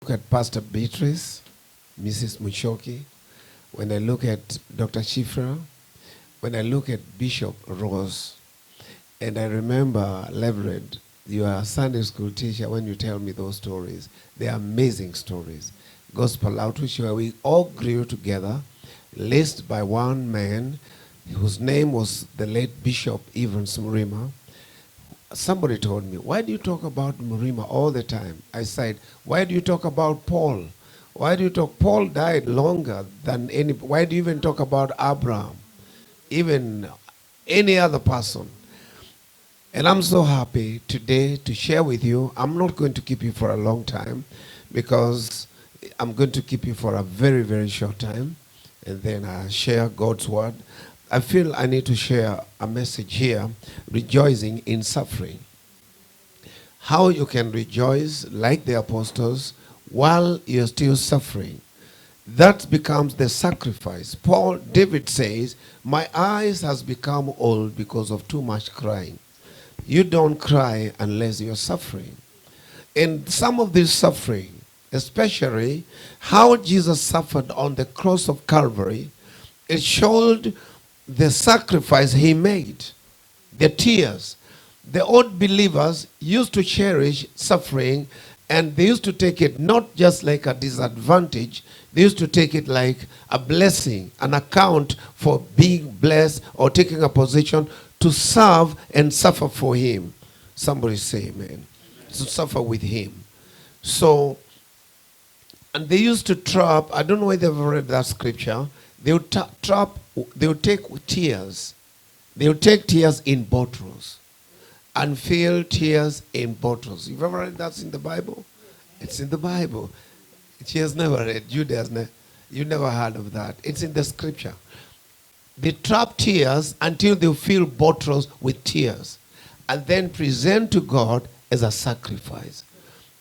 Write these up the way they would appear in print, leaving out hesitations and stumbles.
look at Pastor Beatrice, Mrs. Mushoki, when I look at Dr. Shifra, when I look at Bishop Rose, and I remember, Reverend, you are a Sunday school teacher when you tell me those stories. They are amazing stories. Gospel outreach where we all grew together, led by one man whose name was the late Bishop Evans Murima. Somebody told me, why do you talk about Murima all the time? I said, why do you talk about Paul? Why do you talk? Paul died longer than any. Why do you even talk about Abraham? Even any other person? And I'm so happy today to share with you. I'm not going to keep you for a long time because I'm going to keep you for a very, very short time. And then I share God's word. I feel I need to share a message here, rejoicing in suffering. How you can rejoice like the apostles while you're still suffering. That becomes the sacrifice. David says, my eyes has become old because of too much crying. You don't cry unless you're suffering. And some of this suffering, especially how Jesus suffered on the cross of Calvary, it showed the sacrifice he made, the tears. The old believers used to cherish suffering, and they used to take it not just like a disadvantage, they used to take it like a blessing, an account for being blessed or taking a position to serve and suffer for him. Somebody say amen. To suffer with him. So, and they used to trap, I don't know whether you've read that scripture, they would they would take tears. They would take tears in bottles and fill tears in bottles. You've ever read that in the Bible? It's in the Bible. She has never read. You never heard of that. It's in the scripture. They trap tears until they fill bottles with tears and then present to God as a sacrifice.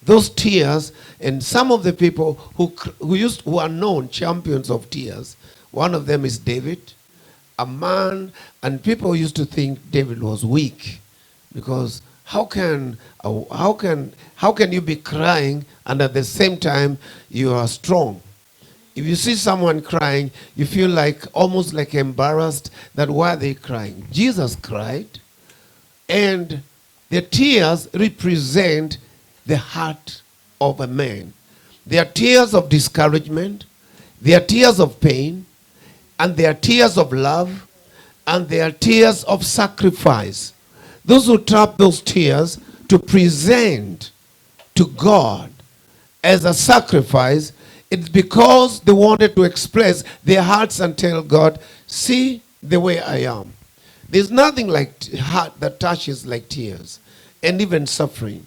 Those tears, and some of the people who are known champions of tears, one of them is David, a man, and people used to think David was weak because how can you be crying and at the same time you are strong? If you see someone crying, you feel like almost like embarrassed that why are they crying? Jesus cried, and the tears represent the heart of a man. They are tears of discouragement, they are tears of pain, and they are tears of love, and they are tears of sacrifice. Those who trap those tears to present to God as a sacrifice, it's because they wanted to express their hearts and tell God, see the way I am. There's nothing like heart that touches like tears and even suffering.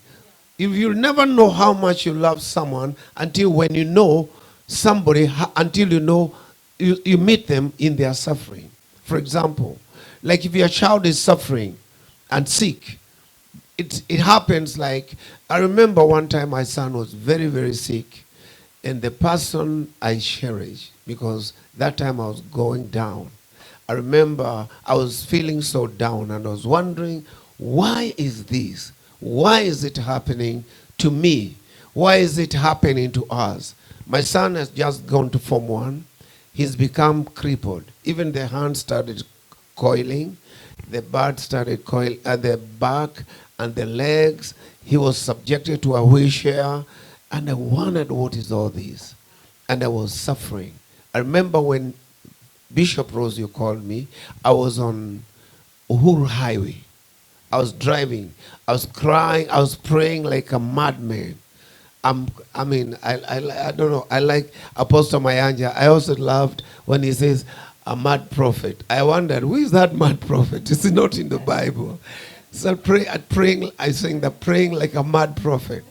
If you never know how much you love someone until when you know somebody, until you know you meet them in their suffering. For example, like if your child is suffering and sick, it happens like, I remember one time my son was very, very sick. And the person I cherish, because that time I was going down. I remember I was feeling so down and I was wondering, why is this? Why is it happening to me? Why is it happening to us? My son has just gone to Form 1. He's become crippled. Even the hands started coiling. The butt started coiling at the back and the legs. He was subjected to a wheelchair. And I wondered, what is all this? And I was suffering. I remember when Bishop Rose, you called me, I was on Uhuru Highway. I was driving. I was crying. I was praying like a madman. I don't know. I like Apostle Mayanja. I also loved when he says, a mad prophet. I wondered, who is that mad prophet? Is it not in the Bible? So I sing the praying like a mad prophet.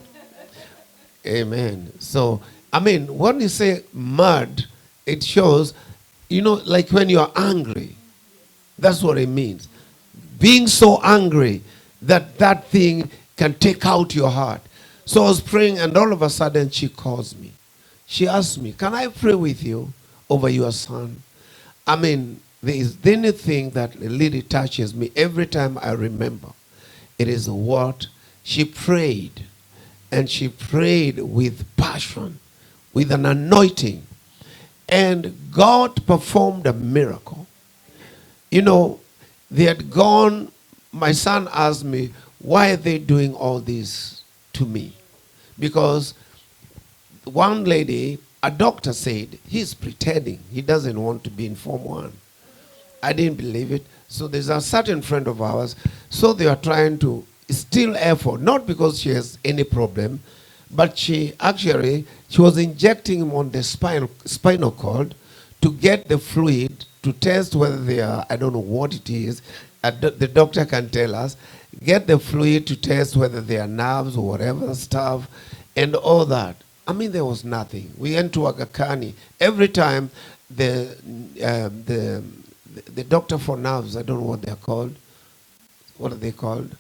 Amen. So, when you say mad, it shows, like when you are angry. That's what it means. Being so angry that thing can take out your heart. So I was praying, and all of a sudden she calls me. She asked me, can I pray with you over your son? There is anything that really touches me every time I remember. It is what she prayed. and she prayed with passion, with an anointing. And God performed a miracle. You know, they had gone, my son asked me, why are they doing all this to me? Because one lady, a doctor said, he's pretending. He doesn't want to be in Form 1. I didn't believe it. So there's a certain friend of ours. So they are trying to steal effort, not because she has any problem, but she was injecting him on the spinal cord to get the fluid to test whether they are, I don't know what it is. The doctor can tell us. Get the fluid to test whether they are nerves or whatever stuff and all that. I mean, there was nothing. We went to Aga Khan. Every time the doctor for nerves, I don't know what they're called. What are they called?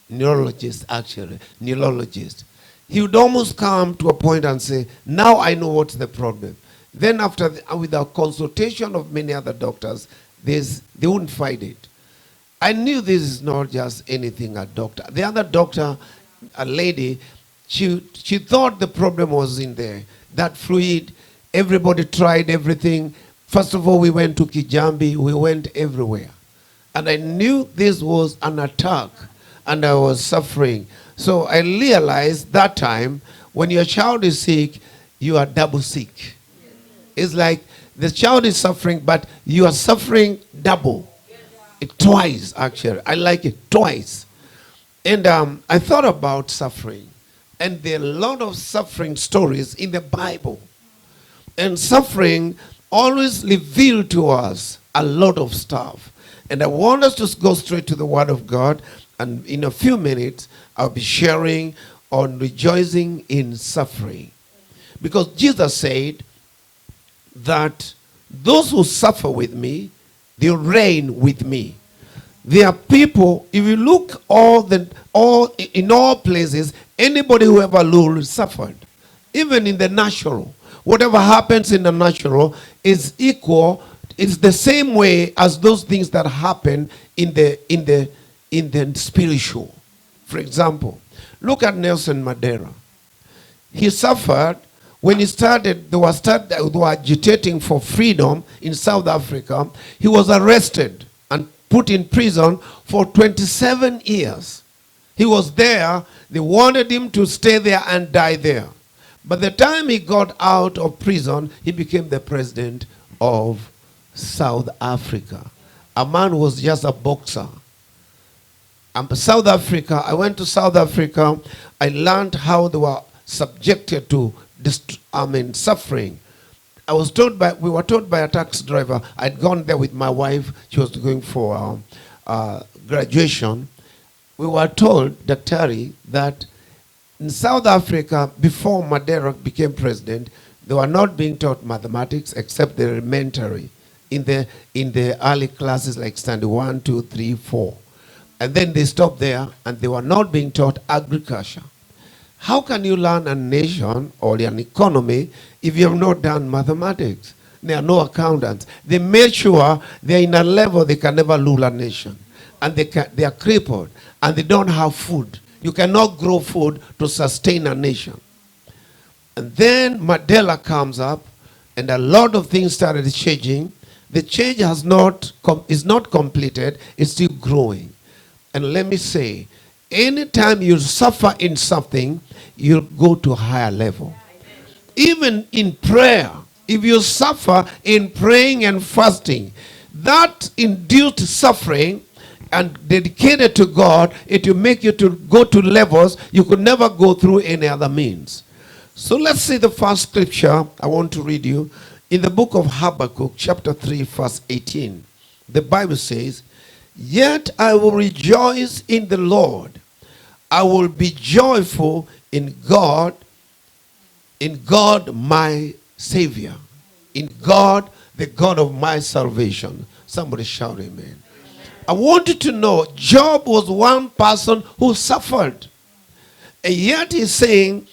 Neurologist, actually. Neurologist. He would almost come to a point and say, now I know what's the problem. Then after, with a consultation of many other doctors, they wouldn't find it. I knew this is not just anything a doctor. The other doctor, a lady, she thought the problem was in there. That fluid, everybody tried everything. First of all, we went to Kijambi. We went everywhere. And I knew this was an attack, and I was suffering. So I realized that time, when your child is sick, you are double sick. It's like the child is suffering, but you are suffering double. Twice, actually. I like it, twice. And I thought about suffering. And there are a lot of suffering stories in the Bible. And suffering always reveals to us a lot of stuff. And I want us to go straight to the Word of God. And in a few minutes, I'll be sharing on rejoicing in suffering. Because Jesus said that those who suffer with me, they reign with me. There are people, if you look in all places, anybody who ever ruled suffered. Even in the natural. Whatever happens in the natural is equal. It's the same way as those things that happen in the spiritual. For example, look at Nelson Mandela. He suffered when he started, they were agitating for freedom in South Africa. He was arrested and put in prison for 27 years. He was there. They wanted him to stay there and die there. By the time he got out of prison, he became the president of South Africa. A man who was just a boxer. South Africa, I went to South Africa. I learned how they were subjected to suffering. We were told by a taxi driver. I'd gone there with my wife. She was going for graduation. We were told, Daktari, that in South Africa, before Mandela became president, they were not being taught mathematics except the elementary in the early classes like standard 1, 2, 3, 4. And then they stopped there, and they were not being taught agriculture. How can you learn a nation or an economy if you have not done mathematics? There are no accountants. They made sure they're in a level they can never rule a nation. And they are crippled, and they don't have food. You cannot grow food to sustain a nation. And then Mandela comes up, and a lot of things started changing. The change is not completed. It's still growing. And let me say, anytime you suffer in something, you'll go to a higher level. Even in prayer, if you suffer in praying and fasting, that induced suffering and dedicated to God, it will make you to go to levels you could never go through any other means. So let's see the first scripture I want to read you. In the book of Habakkuk, chapter 3, verse 18, the Bible says, "Yet I will rejoice in the Lord. I will be joyful in God my Savior. In God, the God of my salvation." Somebody shout amen. I want you to know, Job was one person who suffered. And yet he's saying,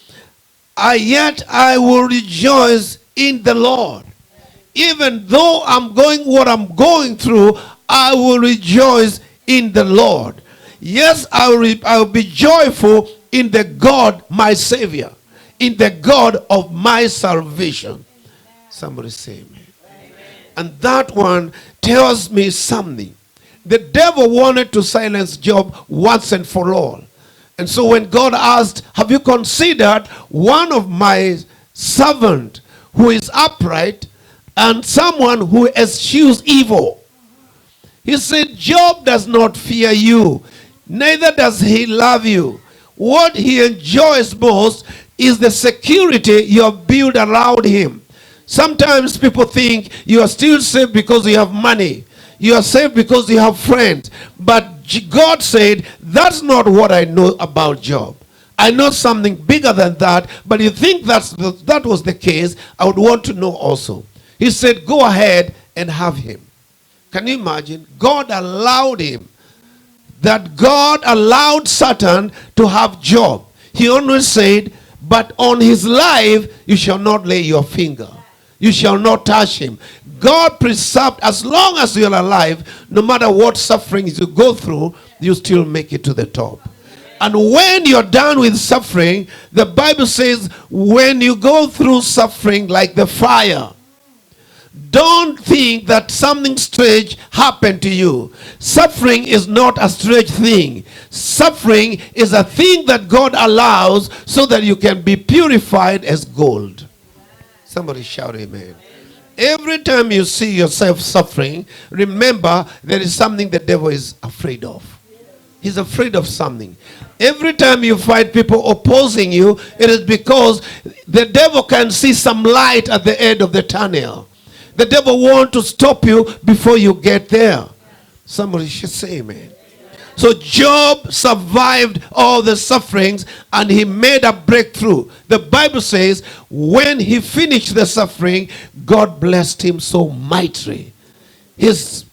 yet I will rejoice in the Lord. Even though I'm going what I'm going through, I will rejoice in the Lord. Yes, I will be joyful in the God, my Savior, in the God of my salvation. Somebody say amen. And that one tells me something. The devil wanted to silence Job once and for all. And so when God asked, have you considered one of my servant who is upright and someone who eschews evil? He said, Job does not fear you, neither does he love you. What he enjoys most is the security you have built around him. Sometimes people think you are still safe because you have money. You are safe because you have friends. But God said, that's not what I know about Job. I know something bigger than that. But you think that was the case, I would want to know also. He said, go ahead and have him. Can you imagine? God allowed him. That God allowed Satan to have Job. He only said, but on his life you shall not lay your finger. You shall not touch him. God preserved, as long as you're alive, no matter what sufferings you go through, you still make it to the top. And when you're done with suffering, the Bible says, when you go through suffering like the fire, don't think that something strange happened to you. Suffering is not a strange thing. Suffering is a thing that God allows so that you can be purified as gold. Somebody shout amen. Every time you see yourself suffering, remember there is something the devil is afraid of. He's afraid of something. Every time you find people opposing you, it is because the devil can see some light at the end of the tunnel. The devil wants to stop you before you get there. Somebody should say amen. So Job survived all the sufferings and he made a breakthrough. The Bible says when he finished the suffering, God blessed him so mightily. His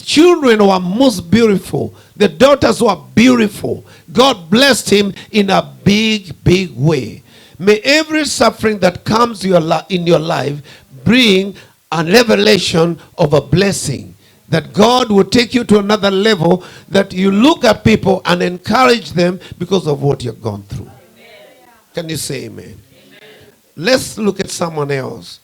children were most beautiful. The daughters were beautiful. God blessed him in a big, big way. May every suffering that comes in your life bring a revelation of a blessing. That God will take you to another level, that you look at people and encourage them because of what you've gone through. Amen. Can you say amen? Amen? Let's look at someone else.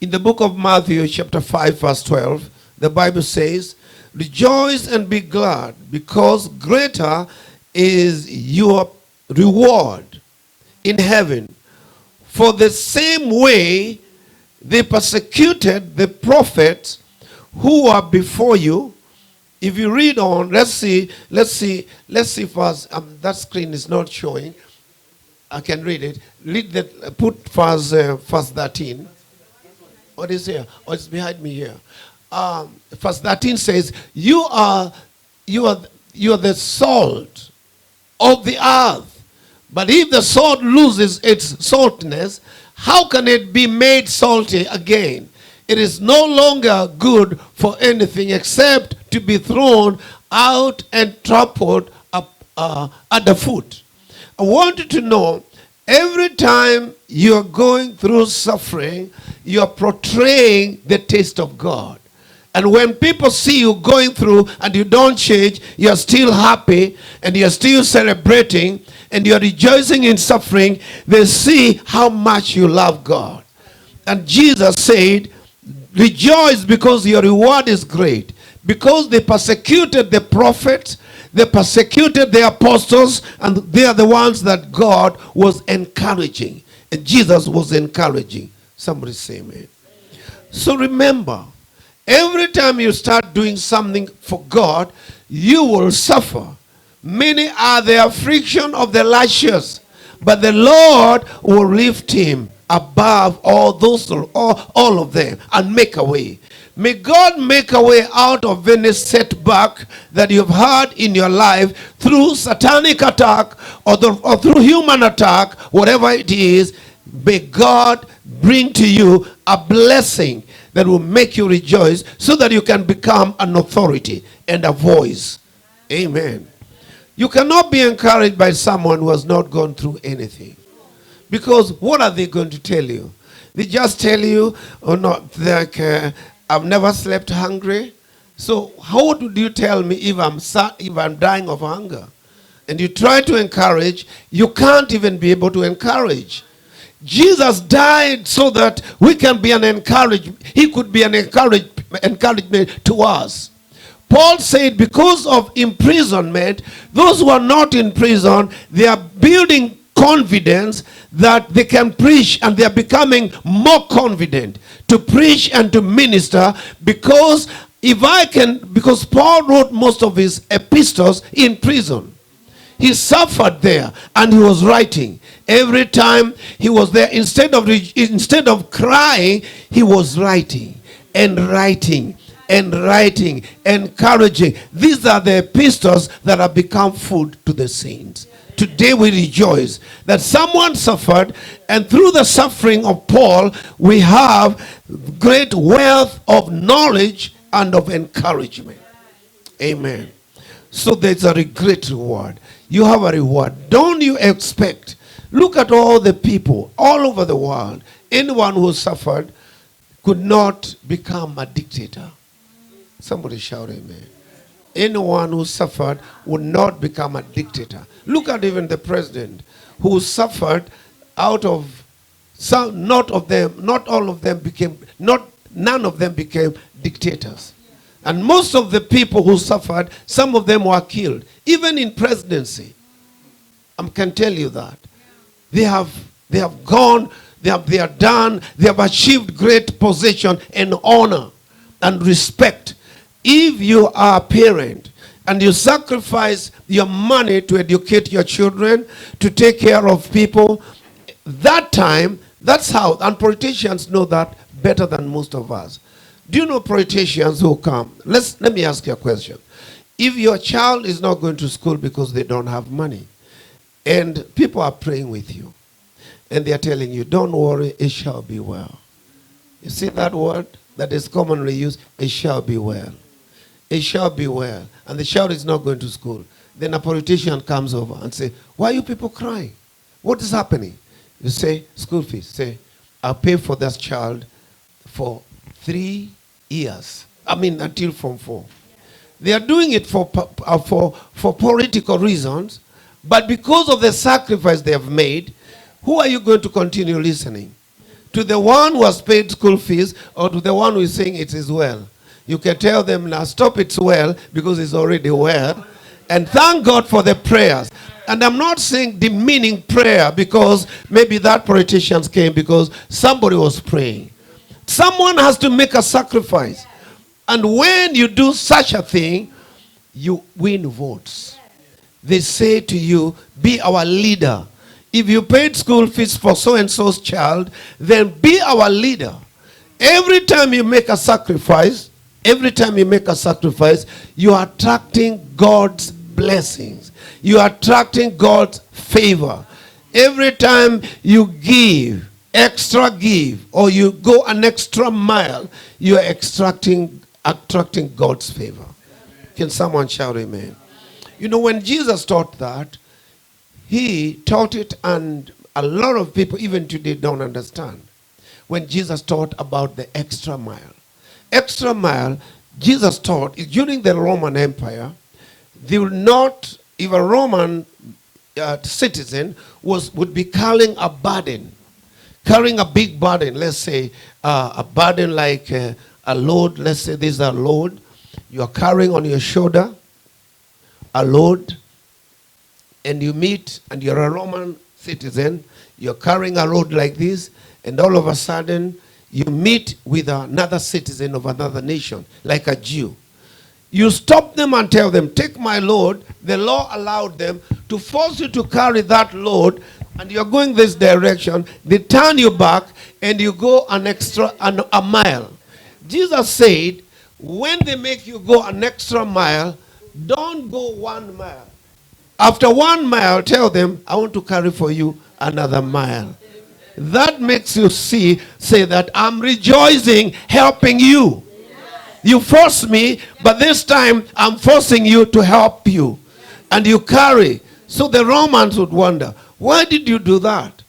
In the book of Matthew chapter 5 verse 12, the Bible says, rejoice and be glad, because greater is your reward in heaven. For the same way they persecuted the prophets who are before you. If you read on, let's see first, that screen is not showing. I can read it. Read that, put verse 13. What is here? Oh, it's behind me here. Verse 13 says, you are the salt of the earth. But if the salt loses its saltiness, how can it be made salty again? It is no longer good for anything except to be thrown out and trampled up at the foot. I want you to know, every time you're going through suffering, you're portraying the taste of God. And when people see you going through and you don't change, you're still happy and you're still celebrating and you're rejoicing in suffering, they see how much you love God. And Jesus said, rejoice because your reward is great. Because they persecuted the prophets, they persecuted the apostles, and they are the ones that God was encouraging. And Jesus was encouraging. Somebody say amen. So remember, every time you start doing something for God, you will suffer. Many are the affliction of the righteous, but the Lord will lift him above all those, all of them, and make a way. May God make a way out of any setback that you've had in your life through satanic attack or through human attack, whatever it is. May God bring to you a blessing that will make you rejoice so that you can become an authority and a voice. Amen. You cannot be encouraged by someone who has not gone through anything. Because what are they going to tell you? They just tell you, oh no, like, I've never slept hungry. So how would you tell me if I'm dying of hunger? and you try to encourage, you can't even be able to encourage. Jesus died so that we can be an encouragement. He could be an encouragement to us. Paul said because of imprisonment, those who are not in prison, they are building confidence that they can preach, and they are becoming more confident to preach and to minister, because because Paul wrote most of his epistles in prison. He suffered there, and he was writing. Every time he was there, instead of crying, he was writing and writing and writing, encouraging. These are the epistles that have become food to the saints. Today we rejoice that someone suffered, and through the suffering of Paul, we have great wealth of knowledge and of encouragement. Amen. So there's a great reward. You have a reward. Don't you expect? Look at all the people all over the world. Anyone who suffered could not become a dictator. Somebody shout amen. Anyone who suffered would not become a dictator. Look at even the president who suffered out of some, none of them became dictators. And most of the people who suffered, some of them were killed. Even in presidency. I can tell you that. They have gone, they are done, they have achieved great position and honor and respect. If you are a parent and you sacrifice your money to educate your children, to take care of people, that time, that's how, and politicians know that better than most of us. Do you know politicians who come? Let me ask you a question. If your child is not going to school because they don't have money, and people are praying with you, and they are telling you, don't worry, it shall be well. You see that word that is commonly used? It shall be well. It shall be well. And the child is not going to school. Then a politician comes over and say, why are you people crying? What is happening? You say, school fees. Say, I'll pay for that child for 3 years. I mean, until Form 4. They are doing it for political reasons, but because of the sacrifice they have made, who are you going to continue listening? To the one who has paid school fees, or to the one who is saying it is well? You can tell them now, stop, it's well, because it's already well. And thank God for the prayers. And I'm not saying demeaning prayer, because maybe that politicians came because somebody was praying. Someone has to make a sacrifice. And when you do such a thing, you win votes. They say to you, be our leader. If you paid school fees for so-and-so's child, then be our leader. Every time you make a sacrifice, you are attracting God's blessings. You are attracting God's favor. Every time you give, or you go an extra mile, you are attracting God's favor. Can someone shout amen? You know, when Jesus taught that, he taught it, and a lot of people even today don't understand. When Jesus taught about the extra mile, Jesus taught during the Roman Empire, they would not, if a Roman citizen would be carrying a burden, carrying a big burden, let's say a burden like a load, let's say this is a load, you are carrying on your shoulder, a load, and you meet, and you're a Roman citizen, you're carrying a load like this, and all of a sudden, you meet with another citizen of another nation, like a Jew. You stop them and tell them, take my load. The law allowed them to force you to carry that load, and you're going this direction. They turn you back, and you go a mile. Jesus said, when they make you go an extra mile, don't go 1 mile. After 1 mile, tell them, I want to carry for you another mile. That makes you say that I'm rejoicing, helping you. You force me, but this time I'm forcing you to help you. And you carry. So the Romans would wonder, why did you do that?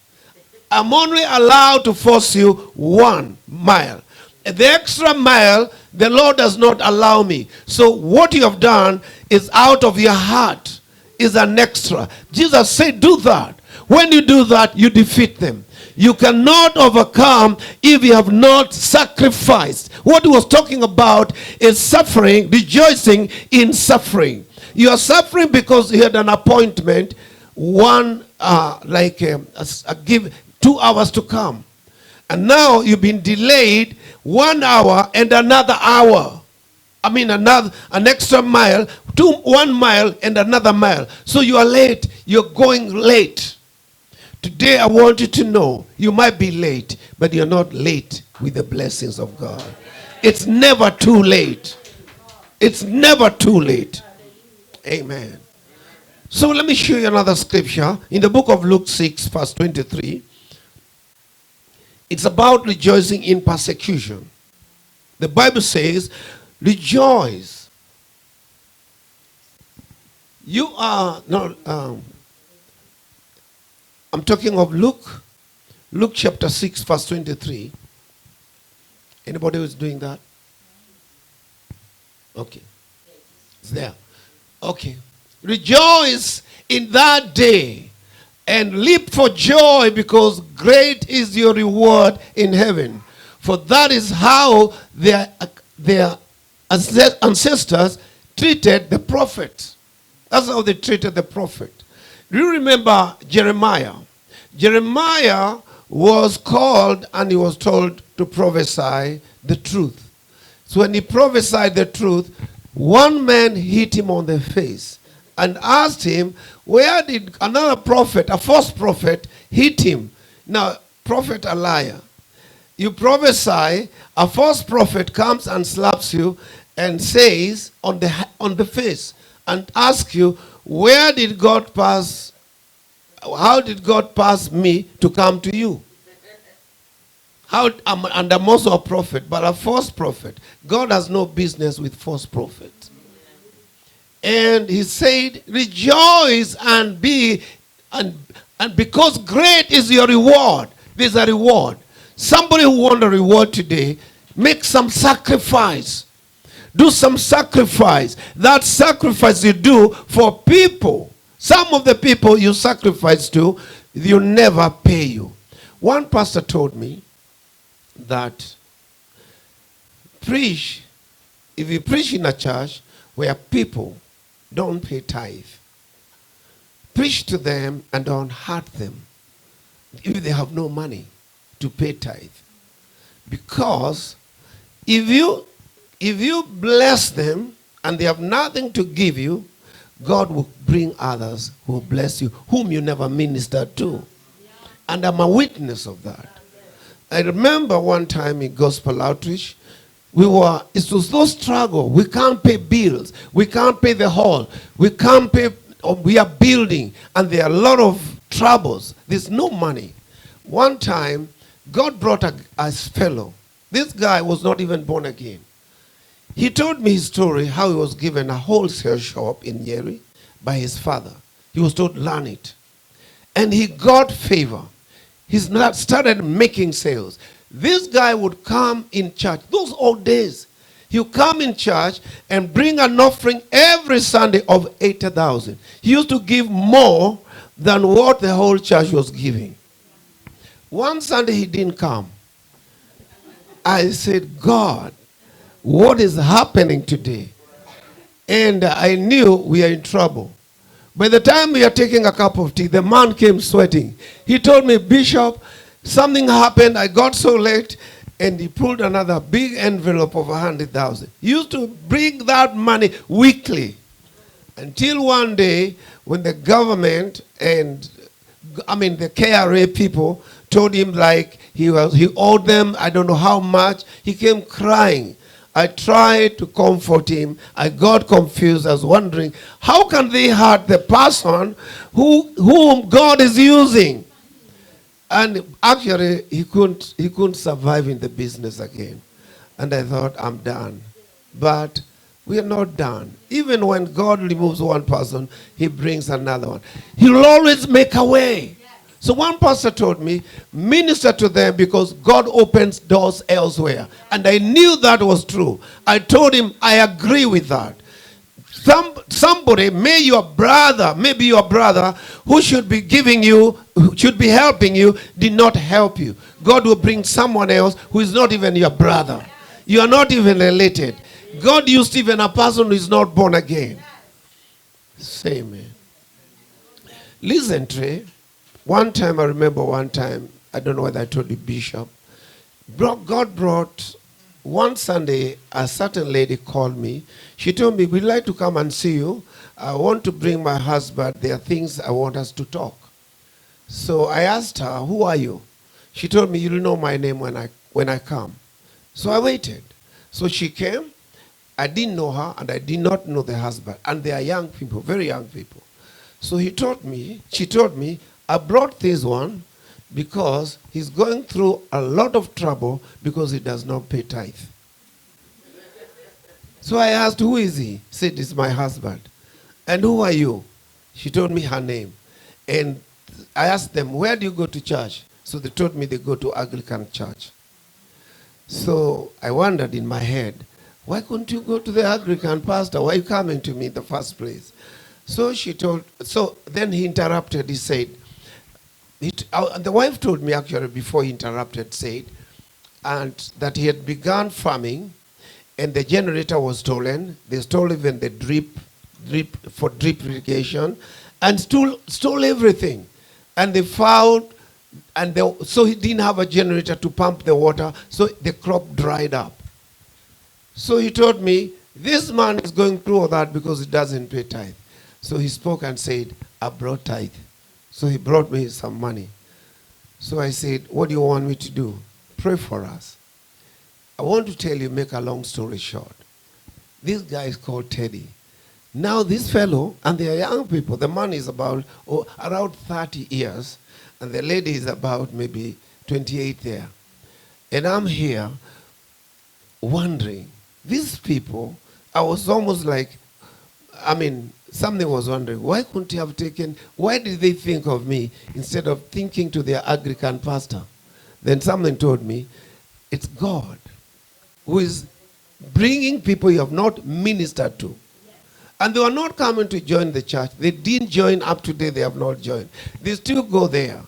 I'm only allowed to force you 1 mile. The extra mile, the Lord does not allow me. So what you have done is out of your heart. is an extra. Jesus said, do that. When you do that, you defeat them. You cannot overcome if you have not sacrificed. What he was talking about is suffering, rejoicing in suffering. You are suffering because you had an appointment, give 2 hours to come. And now you've been delayed 1 hour and another hour. An extra mile, 1 mile and another mile. So you are late. You're going late. Today I want you to know, you might be late, but you're not late with the blessings of God. It's never too late. It's never too late. Amen. So let me show you another scripture in the book of Luke 6, verse 23. It's about rejoicing in persecution. The Bible says, rejoice. You are not... I'm talking of Luke chapter 6, verse 23. Anybody who's doing that? Okay. It's there. Okay. Rejoice in that day and leap for joy, because great is your reward in heaven. For that is how their ancestors treated the prophet. That's how they treated the prophet. Do you remember Jeremiah? Jeremiah was called and he was told to prophesy the truth. So when he prophesied the truth, one man hit him on the face and asked him, where did another prophet, a false prophet, hit him? Now, prophet a liar. You prophesy, a false prophet comes and slaps you and says on the face and asks you, where did God pass? How did God pass me to come to you? And I'm also a prophet, but a false prophet. God has no business with false prophets. And he said, rejoice and because great is your reward. There's a reward. Somebody who wants a reward today, make some sacrifice. Do some sacrifice. That sacrifice you do for people. Some of the people you sacrifice to, they'll never pay you. One pastor told me that if you preach in a church where people don't pay tithe, preach to them and don't hurt them if they have no money to pay tithe. Because if you bless them and they have nothing to give you, God will bring others who will bless you, whom you never ministered to. And I'm a witness of that. I remember one time in gospel outreach, it was no struggle. We can't pay bills. We can't pay the hall. We can't pay, we are building, and there are a lot of troubles. There's no money. One time, God brought a fellow. This guy was not even born again. He told me his story, how he was given a wholesale shop in Nyeri by his father. He was told, learn it. And he got favor. He started making sales. This guy would come in church. Those old days. He would come in church and bring an offering every Sunday of 80,000. He used to give more than what the whole church was giving. One Sunday he didn't come. I said, God, what is happening today? And I knew we are in trouble. By the time we are taking a cup of tea, the man came sweating. He told me, Bishop, something happened. I got so late. And he pulled another big envelope of 100,000. He used to bring that money weekly. Until one day, when the government and, the KRA people told him like he owed them, I don't know how much, he came crying. I tried to comfort him. I got confused. I was wondering, how can they hurt the person whom God is using? And actually, he couldn't survive in the business again. And I thought, I'm done. But we are not done. Even when God removes one person, he brings another one. He will always make a way. So one pastor told me, minister to them because God opens doors elsewhere. And I knew that was true. I told him, I agree with that. Somebody, maybe your brother, who should be giving you, who should be helping you, did not help you. God will bring someone else who is not even your brother. You are not even related. God used even a person who is not born again. Say amen. Listen, Trey. I remember one time, I don't know whether I told you, Bishop, God brought, one Sunday, a certain lady called me. She told me, we'd like to come and see you. I want to bring my husband. There are things I want us to talk. So I asked her, who are you? She told me, you'll know my name when I come. So I waited. So she came. I didn't know her, and I did not know the husband. And they are young people, very young people. So she told me, I brought this one because he's going through a lot of trouble because he does not pay tithe. So I asked, who is he? He said, it's my husband. And who are you? She told me her name. And I asked them, where do you go to church? So they told me they go to Anglican church. So I wondered in my head, why couldn't you go to the Anglican pastor? Why are you coming to me in the first place? So then he interrupted. He said, the wife told me actually before he interrupted, said, and that he had begun farming, and the generator was stolen. They stole even the drip irrigation, and stole everything. And they found, so he didn't have a generator to pump the water, so the crop dried up. So he told me, this man is going through all that because he doesn't pay tithe. So he spoke and said, I brought tithe. So he brought me some money. So I said, what do you want me to do? Pray for us. I want to tell you, make a long story short. This guy is called Teddy. Now this fellow, and they are young people, the man is about around 30 years, and the lady is about maybe 28 there. And I'm here wondering, these people, I was almost like, something was wondering, why couldn't you have why did they think of me instead of thinking to their Anglican pastor? Then something told me, it's God who is bringing people you have not ministered to. And they were not coming to join the church. They didn't join up to date, they have not joined. They still go there.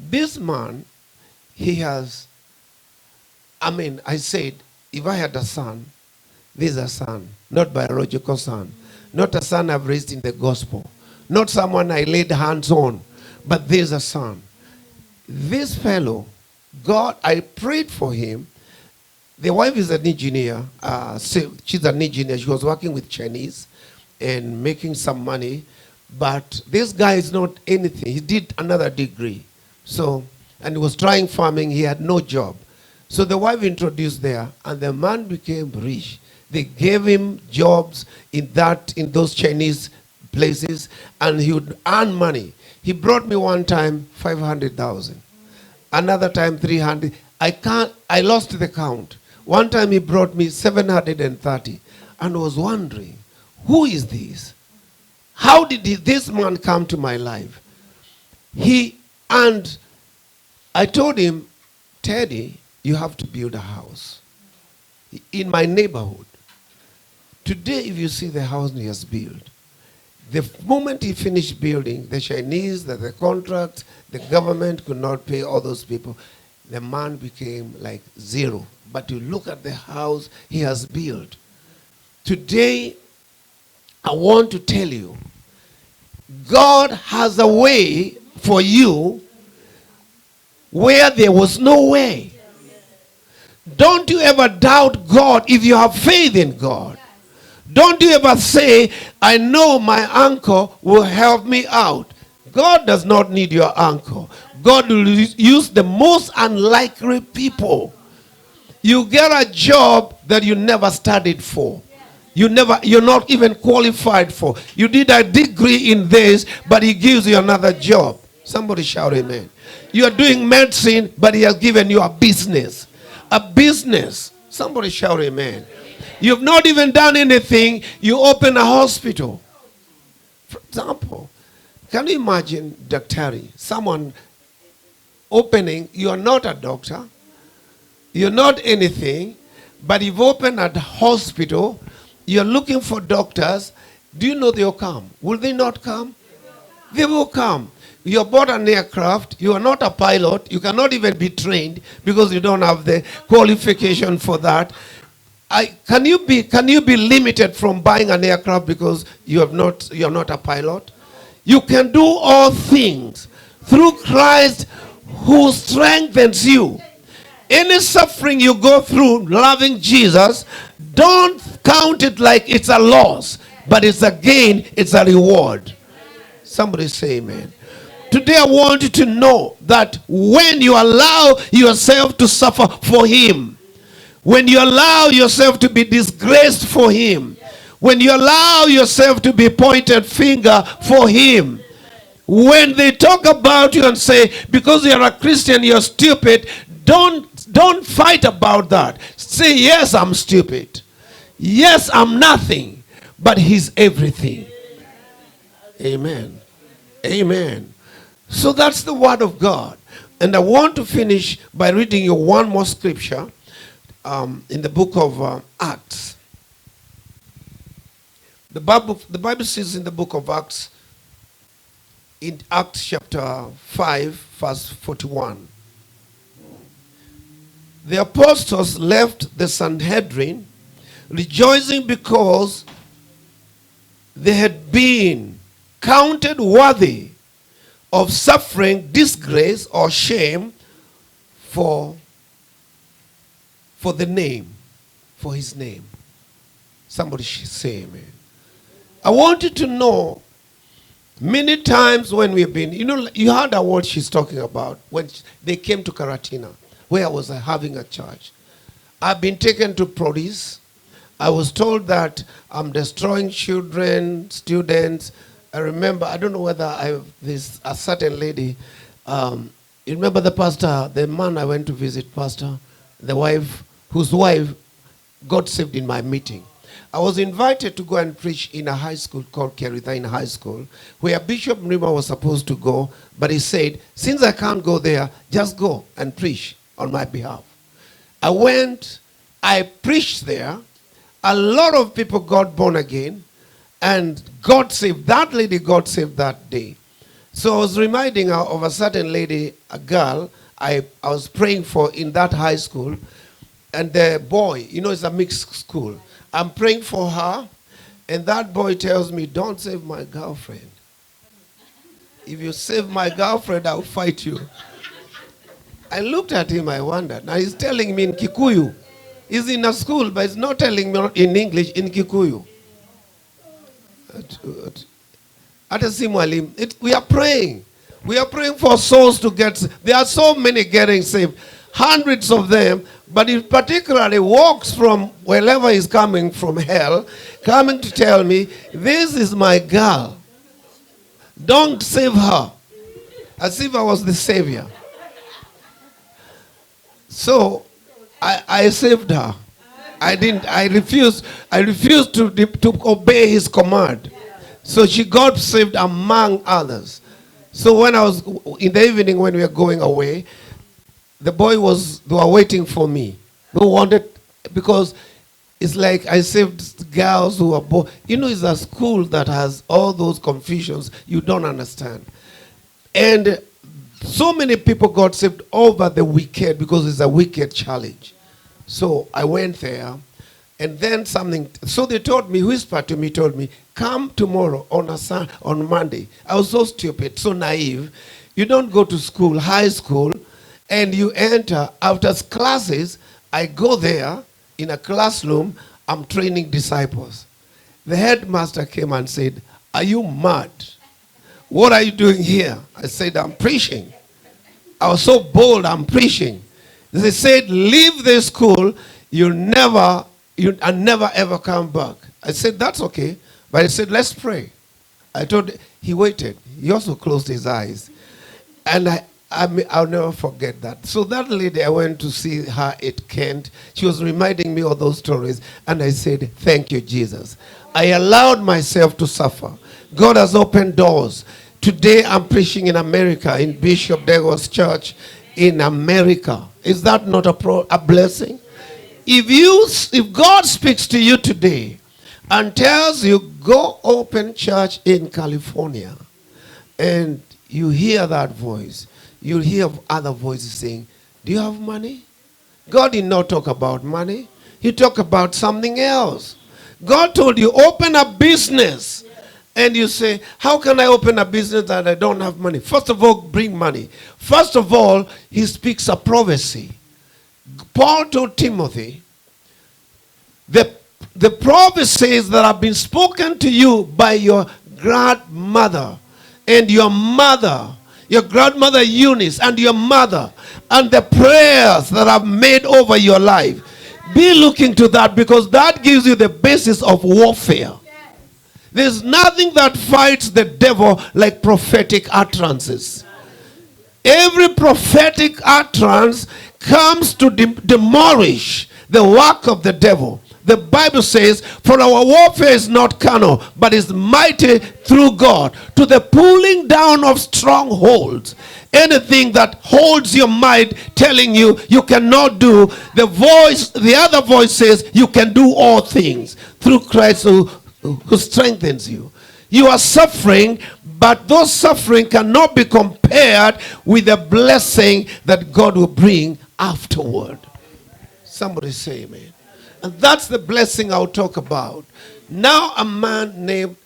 This man, he has, I said, if I had a son, this is a son, not biological son. Not a son I've raised in the gospel. Not someone I laid hands on. But there's a son. This fellow, God, I prayed for him. The wife is an engineer. She's an engineer. She was working with Chinese and making some money. But this guy is not anything. He did another degree. And he was trying farming. He had no job. So the wife introduced there, and the man became rich. They gave him jobs in those Chinese places, and he would earn money. He brought me one time 500,000, another time 300. I lost the count. One time he brought me 730, and I was wondering, who is this? How did this man come to my life? And I told him, Teddy, you have to build a house in my neighborhood. Today, if you see the house he has built, the moment he finished building, the Chinese, the contract, the government could not pay all those people. The man became like zero. But you look at the house he has built. Today, I want to tell you, God has a way for you where there was no way. Don't you ever doubt God if you have faith in God. Don't you ever say, I know my uncle will help me out. God does not need your uncle. God will use the most unlikely people. You get a job that you never studied for. You're not even qualified for. You did a degree in this, but he gives you another job. Somebody shout amen. You are doing medicine, but he has given you a business. A business. Somebody shout amen. You've not even done anything. You open a hospital. For example, can you imagine, Dr. someone opening, you are not a doctor, you're not anything, but you've opened a hospital, you're looking for doctors, Do you know they'll come? Will they not come? They will come. You're aboard an aircraft. You are not a pilot. You cannot even be trained because you don't have the qualification for that. Can you be limited from buying an aircraft because you're not a pilot? You can do all things through Christ who strengthens you. Any suffering you go through loving Jesus, don't count it like it's a loss, but it's a gain, it's a reward. Somebody say amen. Today I want you to know that when you allow yourself to suffer for him, when you allow yourself to be disgraced for him, when you allow yourself to be pointed finger for him, when they talk about you and say, because you're a Christian, you're stupid, don't fight about that. Say, yes, I'm stupid. Yes, I'm nothing, but he's everything. Amen. Amen. So that's the word of God. And I want to finish by reading you one more scripture in the book of Acts. The Bible says in the book of Acts, in Acts chapter 5, verse 41. The apostles left the Sanhedrin, rejoicing because they had been counted worthy of suffering disgrace or shame for the name, for his name. Somebody should say amen. I want you to know, many times when we've been, you heard what she's talking about when they came to Karatina, where I was having a church. I've been taken to police. I was told that I'm destroying children, students. I remember, I don't know whether there's a certain lady, you remember the pastor, the man I went to visit, pastor, the wife, whose wife got saved in my meeting. I was invited to go and preach in a high school called Kerithain High School, where Bishop Mrima was supposed to go, but he said, since I can't go there, just go and preach on my behalf. I went, I preached there. A lot of people got born again, and God saved. That lady got saved that day. So I was reminding her of a certain lady, a girl, I was praying for in that high school, and the boy, it's a mixed school. I'm praying for her, and that boy tells me, don't save my girlfriend. If you save my girlfriend, I'll fight you. I looked at him, I wondered. Now he's telling me in Kikuyu. He's in a school, but he's not telling me in English, in Kikuyu. We are praying. We are praying for souls to get saved. There are so many getting saved. Hundreds of them, but he particularly walks from wherever he's coming from hell, coming to tell me, this is my girl. Don't save her. As if I was the savior. So I saved her. I refused to obey his command. So she got saved among others. So when I was in the evening when we were going away, the boy they were waiting for me. They wanted, because it's like I saved girls who were born. It's a school that has all those confusions you don't understand. And so many people got saved over the weekend because it's a wicked challenge. So I went there, and then so they told me, whispered to me, told me, come tomorrow on Monday. I was so stupid, so naive. You don't go to school, high school, and you enter after classes. I go there in a classroom, I'm training disciples. The headmaster came and said, are you mad? What are you doing here? I said, I'm preaching. I was so bold, I'm preaching. They said, leave the school, you'll never ever come back. I said, that's okay. But I said, let's pray. He waited. He also closed his eyes. And I'll never forget that. So that lady, I went to see her at Kent. She was reminding me of those stories. And I said, thank you, Jesus. I allowed myself to suffer. God has opened doors. Today I'm preaching in America, in Bishop Dego's church in America. Is that not a blessing? If God speaks to you today and tells you, go open church in California, and you hear that voice, you hear other voices saying, do you have money? God did not talk about money. He talked about something else. God told you, open a business. And you say, how can I open a business that I don't have money? First of all, bring money. First of all, he speaks a prophecy. Paul told Timothy, the prophecies that have been spoken to you by your grandmother and your mother, your grandmother Eunice and your mother, and the prayers that I've made over your life, be looking to that, because that gives you the basis of warfare. There's nothing that fights the devil like prophetic utterances. Every prophetic utterance comes to demolish the work of the devil. The Bible says, for our warfare is not carnal, but is mighty through God, to the pulling down of strongholds. Anything that holds your mind telling you you cannot do, the other voice says you can do all things through Christ who strengthens you. You are suffering, but those suffering cannot be compared with the blessing that God will bring afterward. Somebody say amen. And that's the blessing I'll talk about. Now a man named,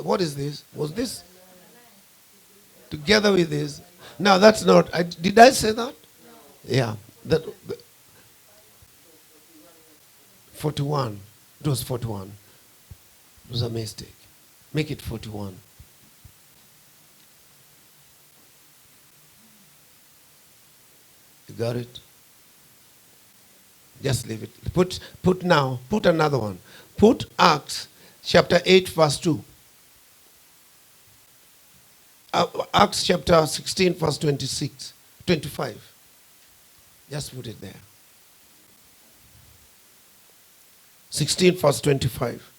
what is this? Was this? Together with this? No, that's not. Did I say that? Yeah. 41. It was 41. It was a mistake. Make it 41. You got it? Just leave it. Put another one. Put Acts chapter 8 verse 2. Acts chapter 16 verse 25. Just put it there. 16 verse 25.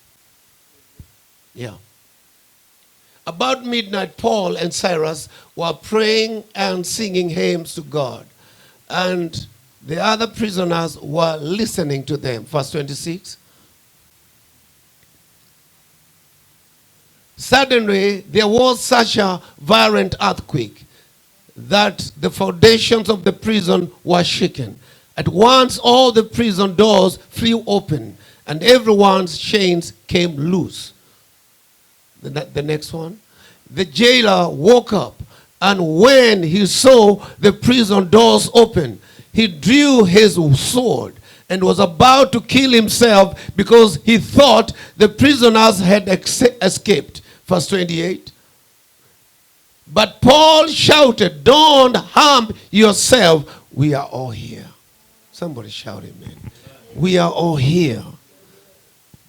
Yeah. About midnight, Paul and Silas were praying and singing hymns to God. And the other prisoners were listening to them. Verse 26. Suddenly, there was such a violent earthquake that the foundations of the prison were shaken. At once, all the prison doors flew open, and everyone's chains came loose. The next one. The jailer woke up, and when he saw the prison doors open, he drew his sword and was about to kill himself because he thought the prisoners had escaped. Verse 28. But Paul shouted, don't harm yourself. We are all here. Somebody shout amen. We are all here.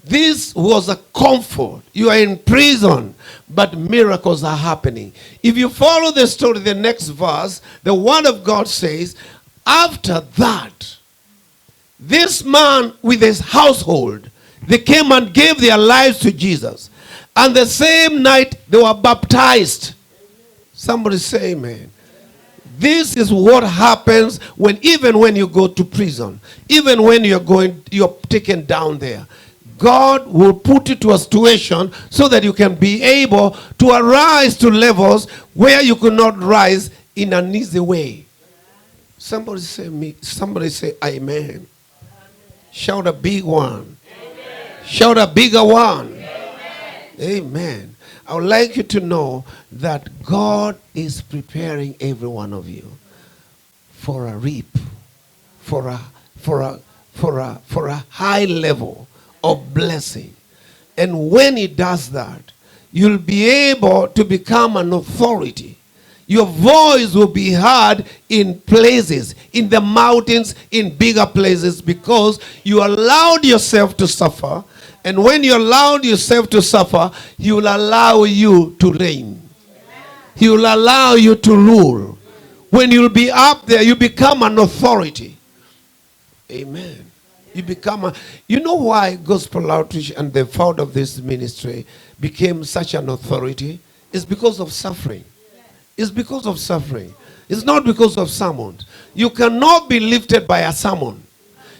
This was a comfort. You are in prison, but miracles are happening. If you follow the story, the next verse, the word of God says, after that, this man with his household, they came and gave their lives to Jesus. And the same night, they were baptized. Somebody say amen. This is what happens even when you go to prison. Even when you're taken down there. God will put you to a situation so that you can be able to arise to levels where you could not rise in an easy way. Somebody say amen. Shout a big one. Amen. Shout a bigger one. Amen. Amen. I would like you to know that God is preparing every one of you for a reap, for a high level of blessing. And when he does that, you'll be able to become an authority. Your voice will be heard in places, in the mountains, in bigger places, because you allowed yourself to suffer. And when you allowed yourself to suffer, he will allow you to reign. He will allow you to rule. When you'll be up there, you become an authority. Amen. You know why Gospel Outreach and the founder of this ministry became such an authority? It's because of suffering. It's because of suffering. It's not because of sermons. You cannot be lifted by a sermon.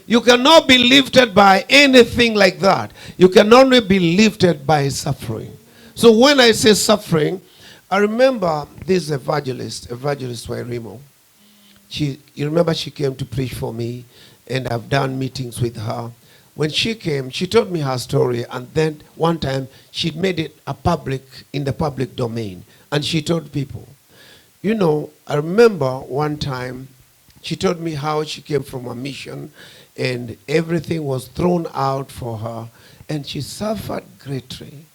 You cannot be lifted by anything like that. You can only be lifted by suffering. So when I say suffering, I remember this evangelist Wairimo. You remember she came to preach for me, and I've done meetings with her. When she came, she told me her story, and then one time she made it in the public domain, and she told people. I remember one time she told me how she came from a mission, and everything was thrown out for her, and she suffered greatly.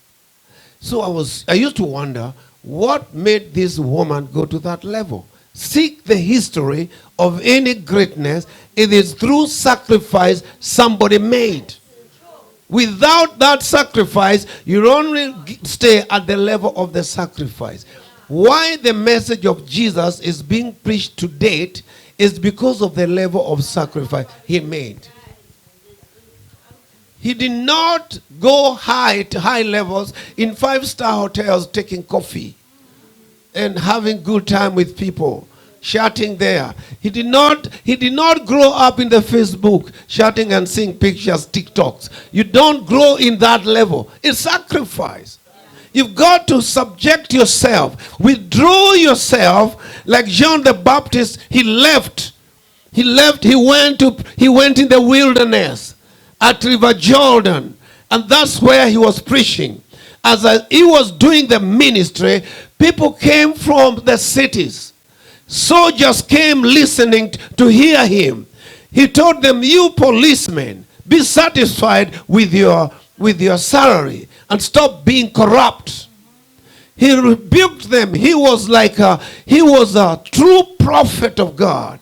So I used to wonder, what made this woman go to that level? Seek the history of any greatness. It is through sacrifice somebody made. Without that sacrifice, you only stay at the level of the sacrifice. Why the message of Jesus is being preached to date is because of the level of sacrifice he made. He did not go to high levels in 5-star hotels taking coffee and having good time with people, chatting there. He did not grow up in the Facebook, chatting and seeing pictures, TikToks. You don't grow in that level. It's sacrifice. You've got to subject yourself, withdraw yourself. Like John the Baptist, he left. He went in the wilderness at River Jordan, and that's where he was preaching. As he was doing the ministry, people came from the cities. Soldiers came listening to hear him. He told them, you policemen, be satisfied with your salary and stop being corrupt. He rebuked them. He was a true prophet of God.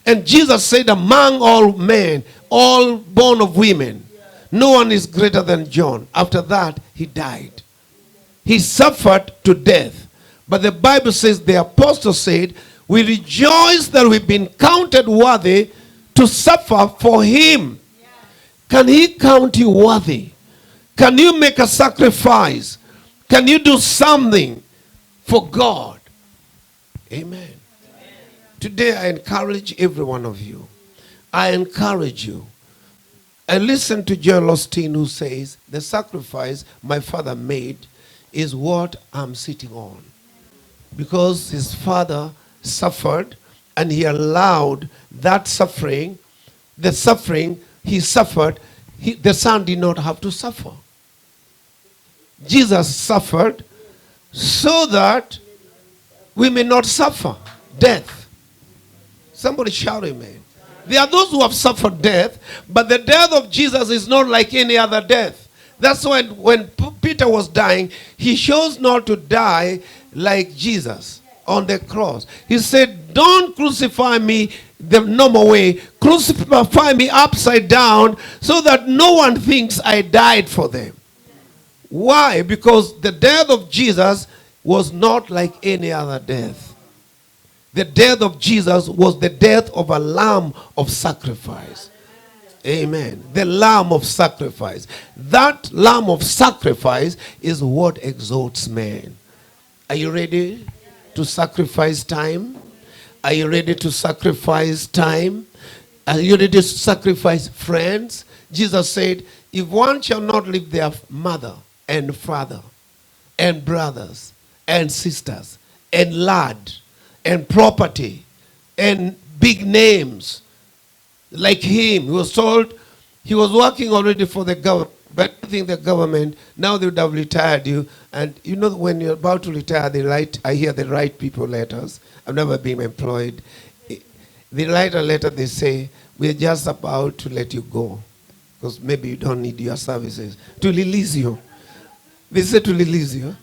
And Jesus said, among all men, all born of women, no one is greater than John. After that, he died. He suffered to death. But the Bible says, the apostle said, we rejoice that we've been counted worthy to suffer for him. Can he count you worthy? Can you make a sacrifice? Can you do something for God? Amen. Today I encourage every one of you. I encourage you. And listen to Joel Osteen, who says, the sacrifice my father made is what I'm sitting on. Because his father suffered, and he allowed that suffering, the suffering he suffered, the son did not have to suffer. Jesus suffered so that we may not suffer death. Somebody shout amen. There are those who have suffered death, but the death of Jesus is not like any other death. That's why when Peter was dying, he chose not to die like Jesus on the cross. He said, don't crucify me the normal way. Crucify me upside down so that no one thinks I died for them. Why? Because the death of Jesus was not like any other death. The death of Jesus was the death of a lamb of sacrifice. Amen. The lamb of sacrifice. That lamb of sacrifice is what exalts man. Are you ready to sacrifice time? Are you ready to sacrifice time? Are you ready to sacrifice friends? Jesus said, if one shall not leave their mother and father and brothers and sisters and land and property and big names like him, he was told he was working already for the government. But I think the government, now they would have retired you. And you know, when you're about to retire, I hear they write people letters. I've never been employed. They write a letter, they say, we're just about to let you go. Because maybe you don't need your services. To release you. They say to release you.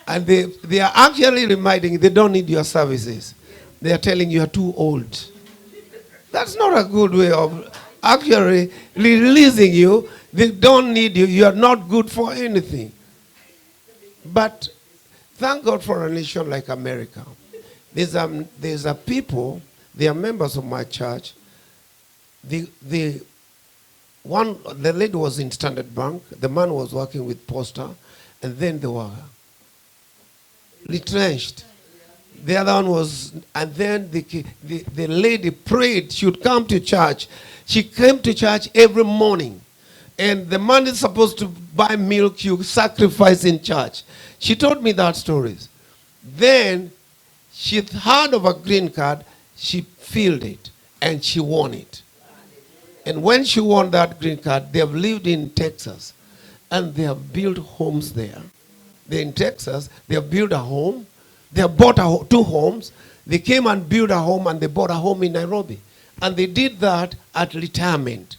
And they are actually reminding you they don't need your services. They are telling you are too old. That's not a good way of actually releasing you. They don't need you. You are not good for anything. But thank God for a nation like America. There's a people, they are members of my church. The lady was in Standard Bank. The man was working with Posta. And then they were retrenched. The other one was, and then the lady prayed. She would come to church. She came to church every morning. And the man is supposed to buy milk, you sacrifice in church. She told me that stories. Then she heard of a green card. She filled it and she won it. And when she won that green card, they have lived in Texas. And they have built homes there. They're in Texas. They have built a home. They have bought two homes. They came and built a home and they bought a home in Nairobi. And they did that at retirement.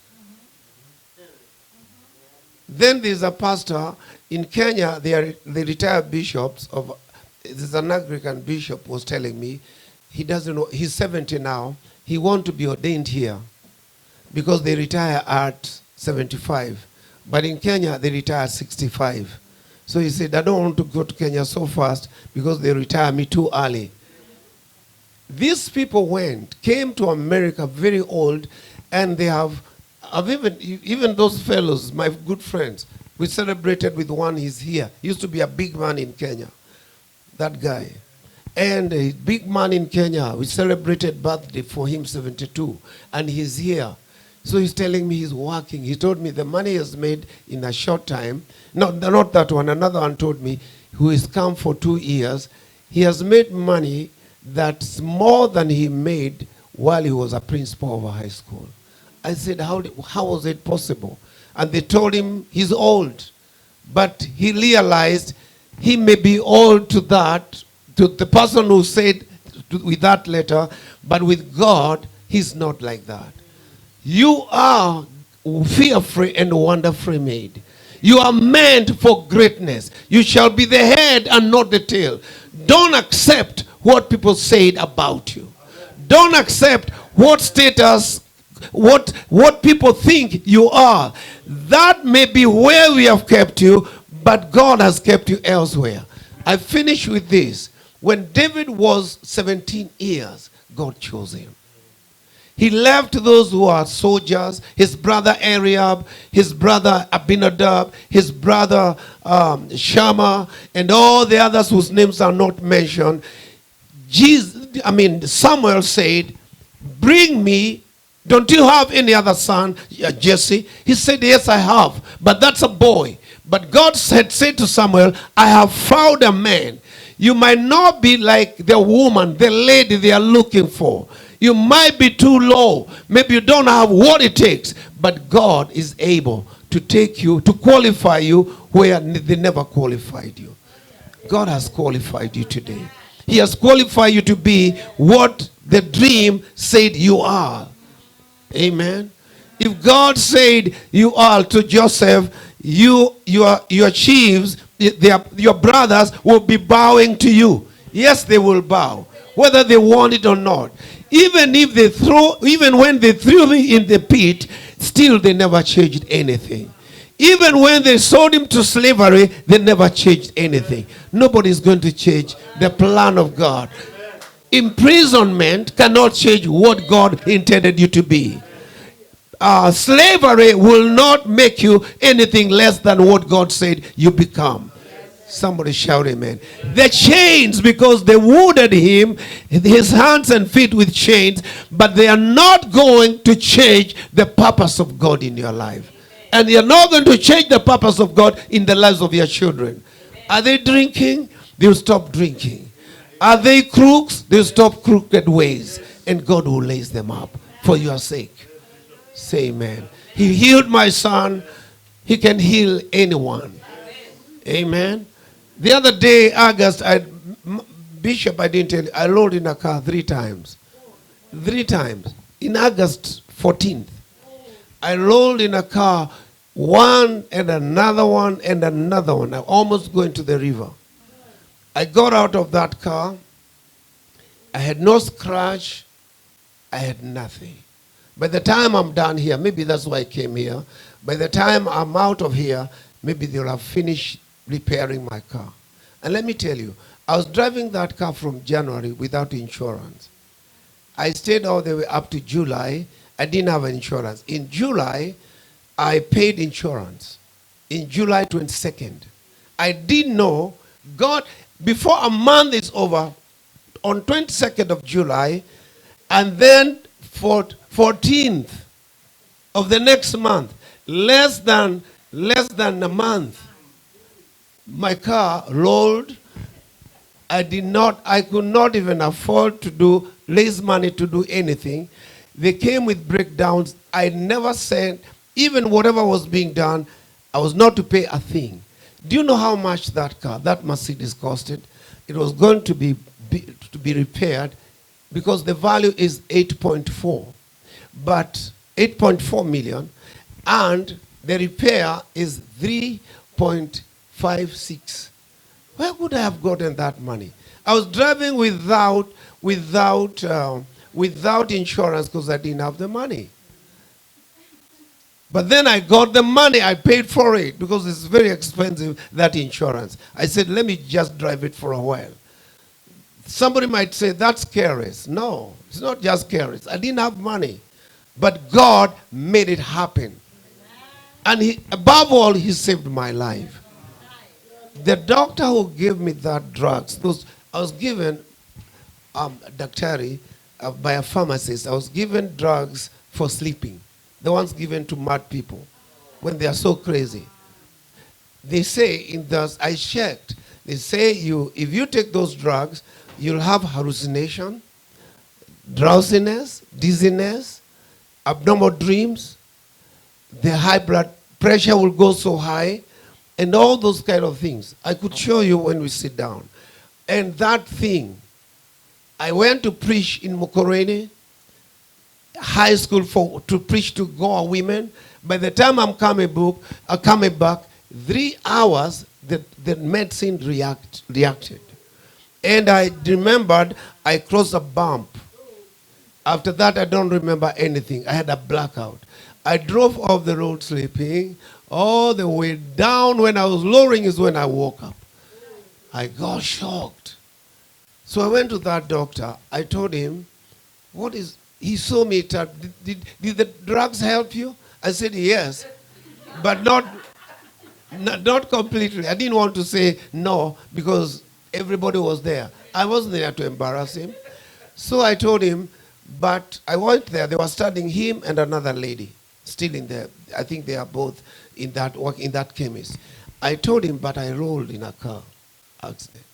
Then there's a pastor in Kenya. They retired bishops of. There's an Anglican bishop was telling me, he doesn't know. He's 70 now. He wants to be ordained here because they retire at 75. But in Kenya they retire at 65. So he said, I don't want to go to Kenya so fast because they retire me too early. These people came to America very old, and they have even those fellows, my good friends, we celebrated with one, he's here. He used to be a big man in Kenya, that guy. And a big man in Kenya, we celebrated birthday for him, 72, and he's here. So he's telling me he's working. He told me the money he has made in a short time. No, not that one. Another one told me who has come for 2 years. He has made money that's more than he made while he was a principal of a high school. I said, how was it possible? And they told him he's old. But he realized he may be old to that, to the person who said with that letter, but with God, he's not like that. You are fearfully and wonderfully made. You are meant for greatness. You shall be the head and not the tail. Don't accept what people said about you. Don't accept what status, what people think you are. That may be where we have kept you, but God has kept you elsewhere. I finish with this. When David was 17 years, God chose him. He left those who are soldiers, his brother Ariab, his brother Abinadab, his brother Shammah, and all the others whose names are not mentioned. Samuel said, bring me, don't you have any other son, Jesse? He said, yes, I have, but that's a boy. But God said to Samuel, I have found a man. You might not be like the woman, the lady they are looking for. You might be too low. Maybe you don't have what it takes. But God is able to take you, to qualify you where they never qualified you. God has qualified you today. He has qualified you to be what the dream said you are. Amen. If God said you are to Joseph, your chiefs, your brothers will be bowing to you. Yes, they will bow, whether they want it or not. Even when they threw me in the pit, still they never changed anything. Even when they sold him to slavery, they never changed anything. Nobody is going to change the plan of God. Imprisonment cannot change what God intended you to be. Slavery will not make you anything less than what God said you become. Somebody shout amen. The chains, because they wounded him, his hands and feet with chains, but they are not going to change the purpose of God in your life. And you're not going to change the purpose of God in the lives of your children. Are they drinking? They'll stop drinking. Are they crooks? They'll stop crooked ways. And God will raise them up for your sake. Say amen. He healed my son. He can heal anyone. Amen. The other day, August, Bishop, I didn't tell you, I rode in a car 3 times. 3 times. In August 14th. I rolled in a car, one and another one and another one. I'm almost going to the river. I got out of that car. I had no scratch. I had nothing. By the time I'm done here, maybe that's why I came here. By the time I'm out of here, maybe they'll have finished repairing my car. And let me tell you, I was driving that car from January without insurance. I stayed all the way up to July. I didn't have insurance. In July, I paid insurance. In July 22nd. I didn't know God, before a month is over, on 22nd of July, and then for 14th of the next month, less than a month, my car rolled. I could not even afford to raise money to do anything. They came with breakdowns. I never said, even whatever was being done, I was not to pay a thing. Do you know how much that Mercedes costed? It was going to be repaired because the value is 8.4, but 8.4 million, and the repair is 3.56. Where could I have gotten that money? I was driving without insurance because I didn't have the money. But then I got the money, I paid for it because it's very expensive, that insurance. I said, let me just drive it for a while. Somebody might say, that's careless. No, it's not just careless. I didn't have money. But God made it happen. And above all, he saved my life. The doctor who gave me that drugs, I was given, Dr. by a pharmacist, I was given drugs for sleeping. The ones given to mad people when they are so crazy. They say, I checked, they say if you take those drugs, you'll have hallucination, drowsiness, dizziness, abnormal dreams, the high blood pressure will go so high, and all those kind of things. I could show you when we sit down. And that thing, I went to preach in Macharia high school to preach to Goa women. By the time I'm coming back, 3 hours, the medicine reacted. And I remembered I crossed a bump. After that, I don't remember anything. I had a blackout. I drove off the road sleeping. All the way down, when I was lowering is when I woke up. I got shocked. So I went to that doctor. I told him, he saw me. Did the drugs help you? I said, yes, but not completely. I didn't want to say no because everybody was there. I wasn't there to embarrass him. So I told him, but I went there. They were studying him and another lady, still in there. I think they are both in that chemist. I told him, but I rolled in a car accident.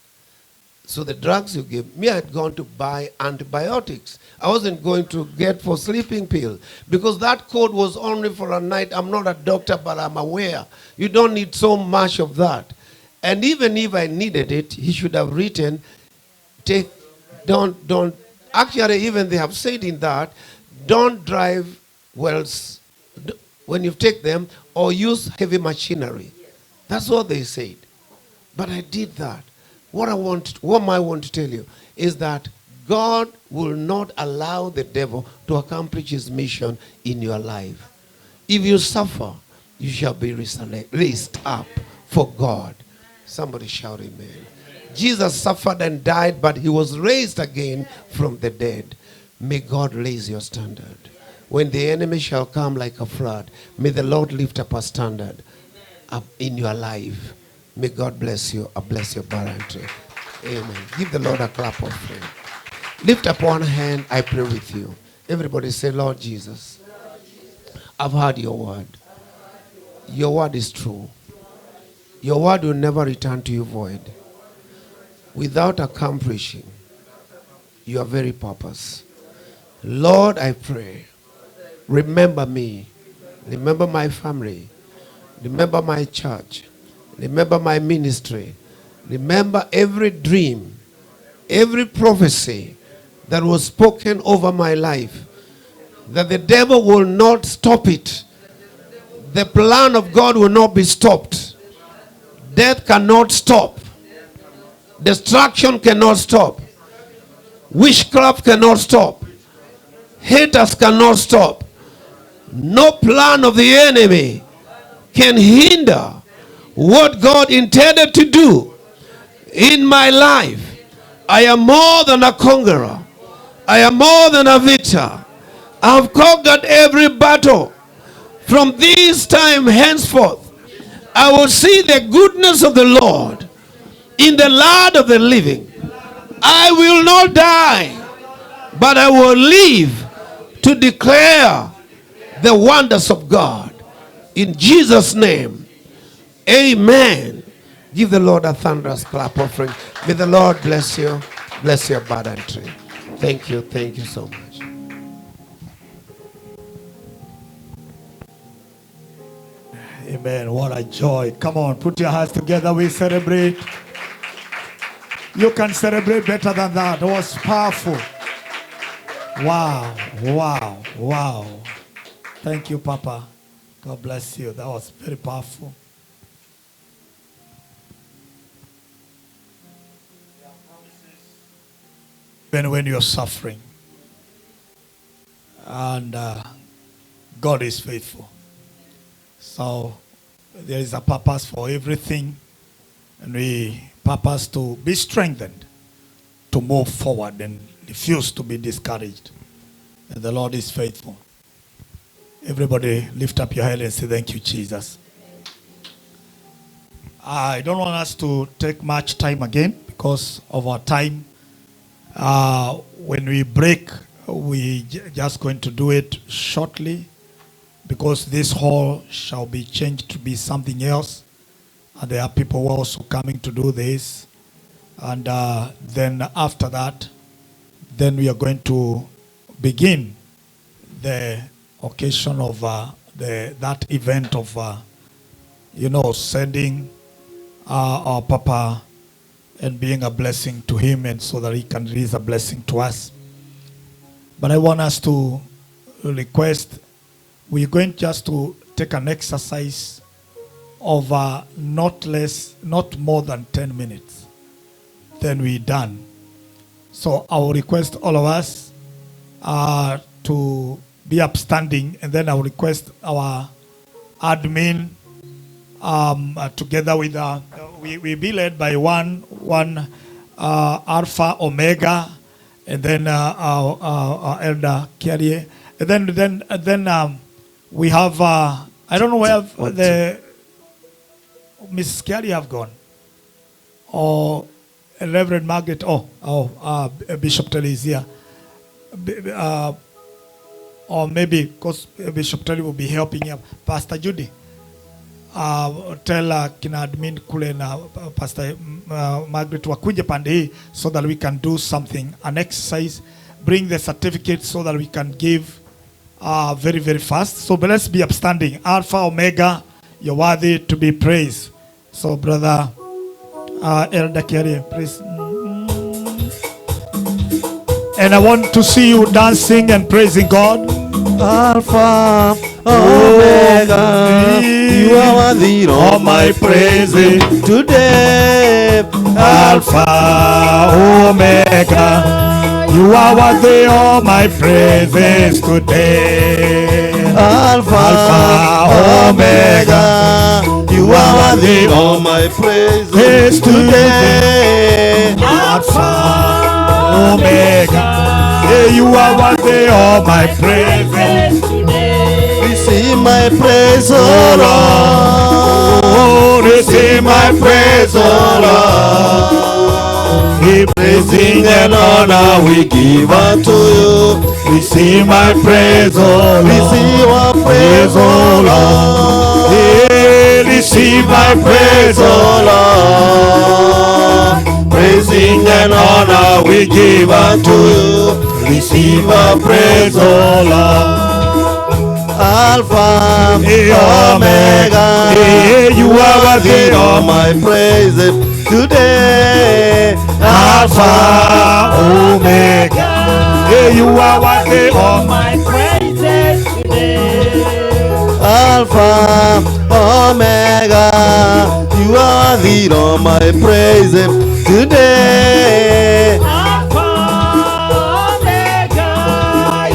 So the drugs you gave me, I had gone to buy antibiotics. I wasn't going to get for sleeping pill because that code was only for a night. I'm not a doctor, but I'm aware. You don't need so much of that. And even if I needed it, he should have written, don't, actually even they have said in that, don't drive when you take them or use heavy machinery. That's what they said. But I did that. What I want to tell you is that God will not allow the devil to accomplish his mission in your life. If you suffer, you shall be raised up for God. Somebody shout amen. Jesus suffered and died, but he was raised again from the dead. May God raise your standard. When the enemy shall come like a flood, may the Lord lift up a standard up in your life. May God bless you. I bless your barrentry. Amen. Give the Lord a clap of praise. Lift up one hand. I pray with you. Everybody say, Lord Jesus, I've heard your word. Your word is true. Your word will never return to you void without accomplishing your very purpose. Lord, I pray, remember me. Remember my family. Remember my church. Remember my ministry. Remember every dream, every prophecy that was spoken over my life, that the devil will not stop it. The plan of God will not be stopped. Death cannot stop. Destruction cannot stop. Witchcraft cannot stop. Haters cannot stop. No plan of the enemy can hinder what God intended to do in my life. I am more than a conqueror. I am more than a victor. I have conquered every battle. From this time henceforth, I will see the goodness of the Lord in the land of the living. I will not die, but I will live to declare the wonders of God. In Jesus' name, amen. Give the Lord a thunderous clap offering. May the Lord bless you. Bless your banana tree. Thank you. Thank you so much. Amen. What a joy. Come on, put your hands together. We celebrate. You can celebrate better than that. It was powerful. Wow. Wow. Wow. Thank you, Papa. God bless you. That was very powerful. Even when you're suffering. And God is faithful. So there is a purpose for everything. And we purpose to be strengthened, to move forward and refuse to be discouraged. And the Lord is faithful. Everybody lift up your head and say, thank you, Jesus. I don't want us to take much time again because of our time. When we break, we just going to do it shortly because this hall shall be changed to be something else. And there are people who are also coming to do this. And then after that, then we are going to begin the occasion of that event of, sending our Papa and being a blessing to him, and so that he can release a blessing to us. But I want us to request, we're going just to take an exercise of not more than 10 minutes. Then we're done. So I will request all of us to be upstanding, and then I will request our admin together with we be led by one Alpha Omega, and then our elder Macharia, and then we have I don't know where the Miss Macharia have gone, or Reverend Margaret, Bishop Telly is here, or maybe because Bishop Telly will be helping him. Pastor Judy, tell kina admin kule na Pastor Margaret wakuje pande hii so that we can do something, an exercise, bring the certificate so that we can give very, very fast. So but let's be upstanding. Alpha, Omega, you're worthy to be praised. So brother Elder Macharia, please. And I want to see you dancing and praising God. Alpha, Omega, you are worthy of my praises today. Alpha, Omega, you are worthy of my praises today. Alpha, Omega, you are worthy of my praises today. Alpha, Omega, you are worthy of my praises today. Receive my praise, O Lord. Receive my praise, O Lord. Praising and honor we give unto you. Receive my praise, O Lord. Receive our praise, O Lord. Receive my praise, O Lord. Praising and honor we give unto you. Receive our praise, O Lord. Alpha, Omega, you are worthy of my praises today. Alpha, Omega, you are worthy of my praises today. Alpha, Omega, you are worthy of my praises today.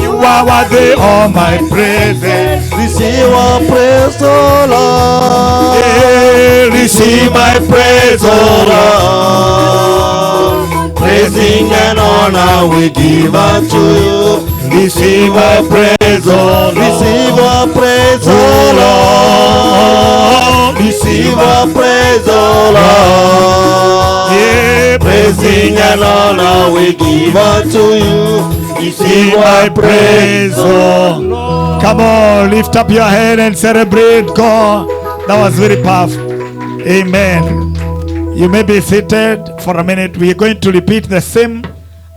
You are worthy of my praises. Receive our praise, O Lord. Yeah, Receive my praise, O Lord. Praising and honor we give unto you. Receive our praise, O Lord. Receive our praise, O Lord. Receive our praise, O Lord. Yeah, Praising and honor we give unto you. Receive our praise, O Lord. Come on, lift up your head and celebrate God. That was very powerful. Amen. You may be seated for a minute. We are going to repeat the same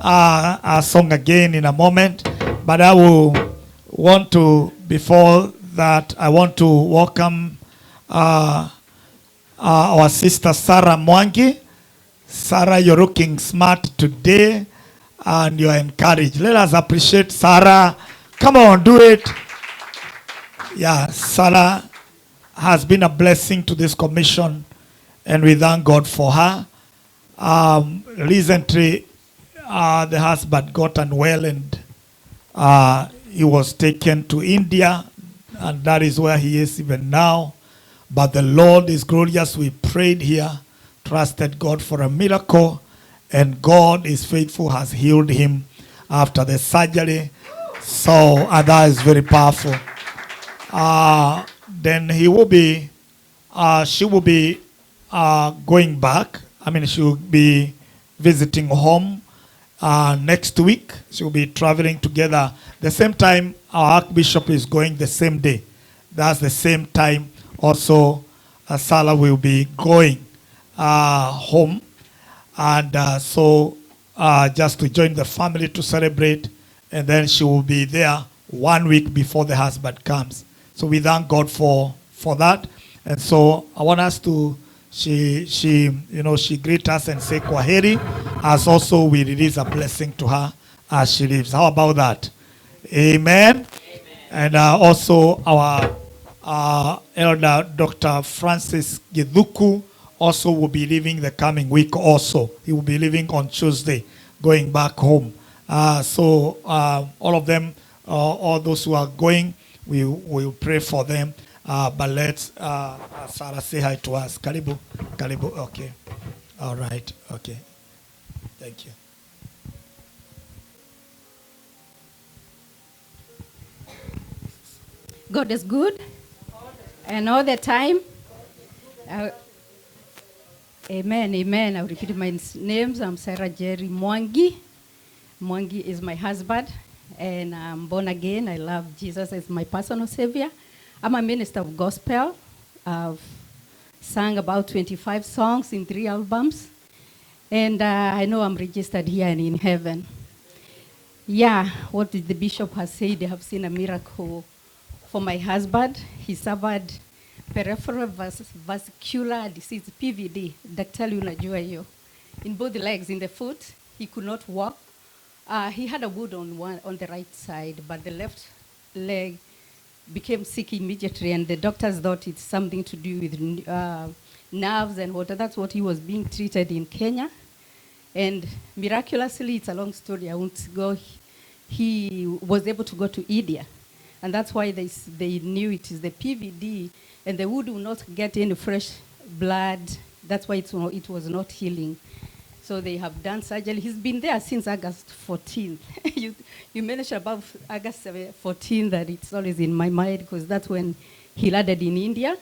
song again in a moment. But I will want to, before that, I want to welcome our sister Sarah Mwangi. Sarah, you're looking smart today and you are encouraged. Let us appreciate Sarah. Come on, do it. Yeah, Sarah has been a blessing to this commission and we thank God for her. Recently, the husband got unwell and he was taken to India, and that is where he is even now. But the Lord is glorious. We prayed here, trusted God for a miracle, and God is faithful, has healed him after the surgery. So that is very powerful. Then she will be going back. I mean, she will be visiting home next week. She will be traveling together. The same time, our Archbishop is going the same day. That's the same time also Sarah will be going home. And so just to join the family to celebrate. And then she will be there 1 week before the husband comes. So we thank God for that. And so I want us to, she greet us and say kwaheri, as also we release a blessing to her as she leaves. How about that? Amen. And also our elder Dr. Francis Githuku also will be leaving the coming week also. He will be leaving on Tuesday, going back home. So all of them, all those who are going, we will pray for them. But let's Sarah say hi to us. Karibu. Okay. All right. Okay. Thank you. God is good. And all the time. Amen, amen. I'll repeat my names. I'm Sarah Jerry Mwangi. Mwangi is my husband. And I'm born again. I love Jesus as my personal savior. I'm a minister of gospel. I've sung about 25 songs in 3 albums. And I know I'm registered here and in heaven. Yeah, what the bishop has said, I have seen a miracle for my husband. He suffered peripheral vascular disease, PVD. Daktari unajua hiyo. In both the legs, in the foot, he could not walk. He had a wound on the right side, but the left leg became sick immediately, and the doctors thought it's something to do with nerves and water. That's what he was being treated in Kenya. And miraculously, it's a long story, I won't go. He was able to go to India. And that's why they knew it is the PVD, and the wound will not get any fresh blood. That's why it was not healing. So they have done surgery. He's been there since August 14th. you mentioned about August 14th, that it's always in my mind, because that's when he landed in India.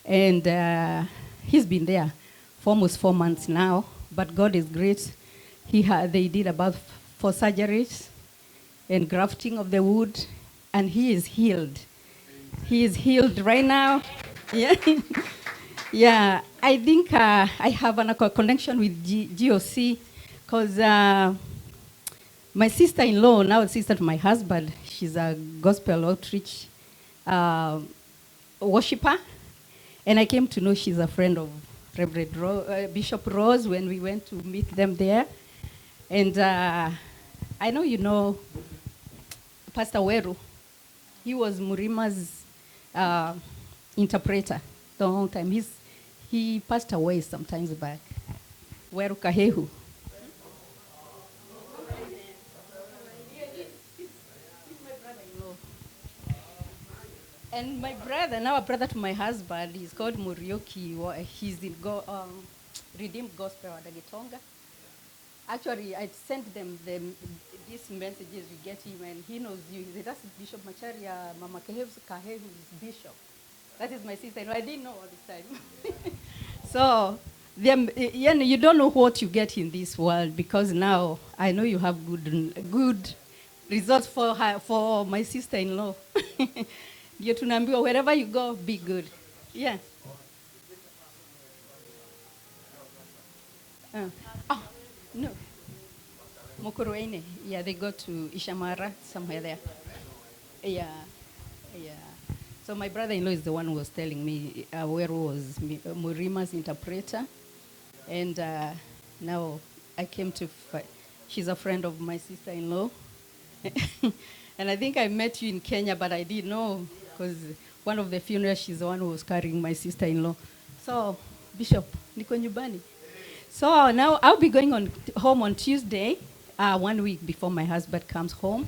And he's been there for almost 4 months now. But God is great. They did about 4 surgeries and grafting of the wood. And he is healed. He is healed right now. Yeah. Yeah, I think I have a connection with GOC, because my sister-in-law, now sister to my husband, she's a gospel outreach worshiper. And I came to know she's a friend of Reverend Bishop Rose when we went to meet them there. And I know you know Pastor Weru. He was Murima's interpreter the whole time. He passed away sometimes back. Weru Kahehu. And my brother, now a brother to my husband, he's called Murioki. He's in Redeemed Gospel at Gitonga. Actually, I sent them these messages we get him, and he knows you. He said, that's Bishop Macharia, Mama Kahehu's bishop. That is my sister. I didn't know all this time. So, you don't know what you get in this world, because now I know you have good results for my sister-in-law. Ndio tunaambiwa wherever you go, be good. Yeah. Oh, no. Mokuruene. Yeah, they go to Ishamara, somewhere there. Yeah. Yeah. So my brother-in-law is the one who was telling me where was Murima's interpreter. And now I came to she's a friend of my sister-in-law. And I think I met you in Kenya, but I didn't know, because one of the funerals, she's the one who was carrying my sister-in-law. So, Bishop, niko nyumbani. So now I'll be going home on Tuesday, 1 week before my husband comes home.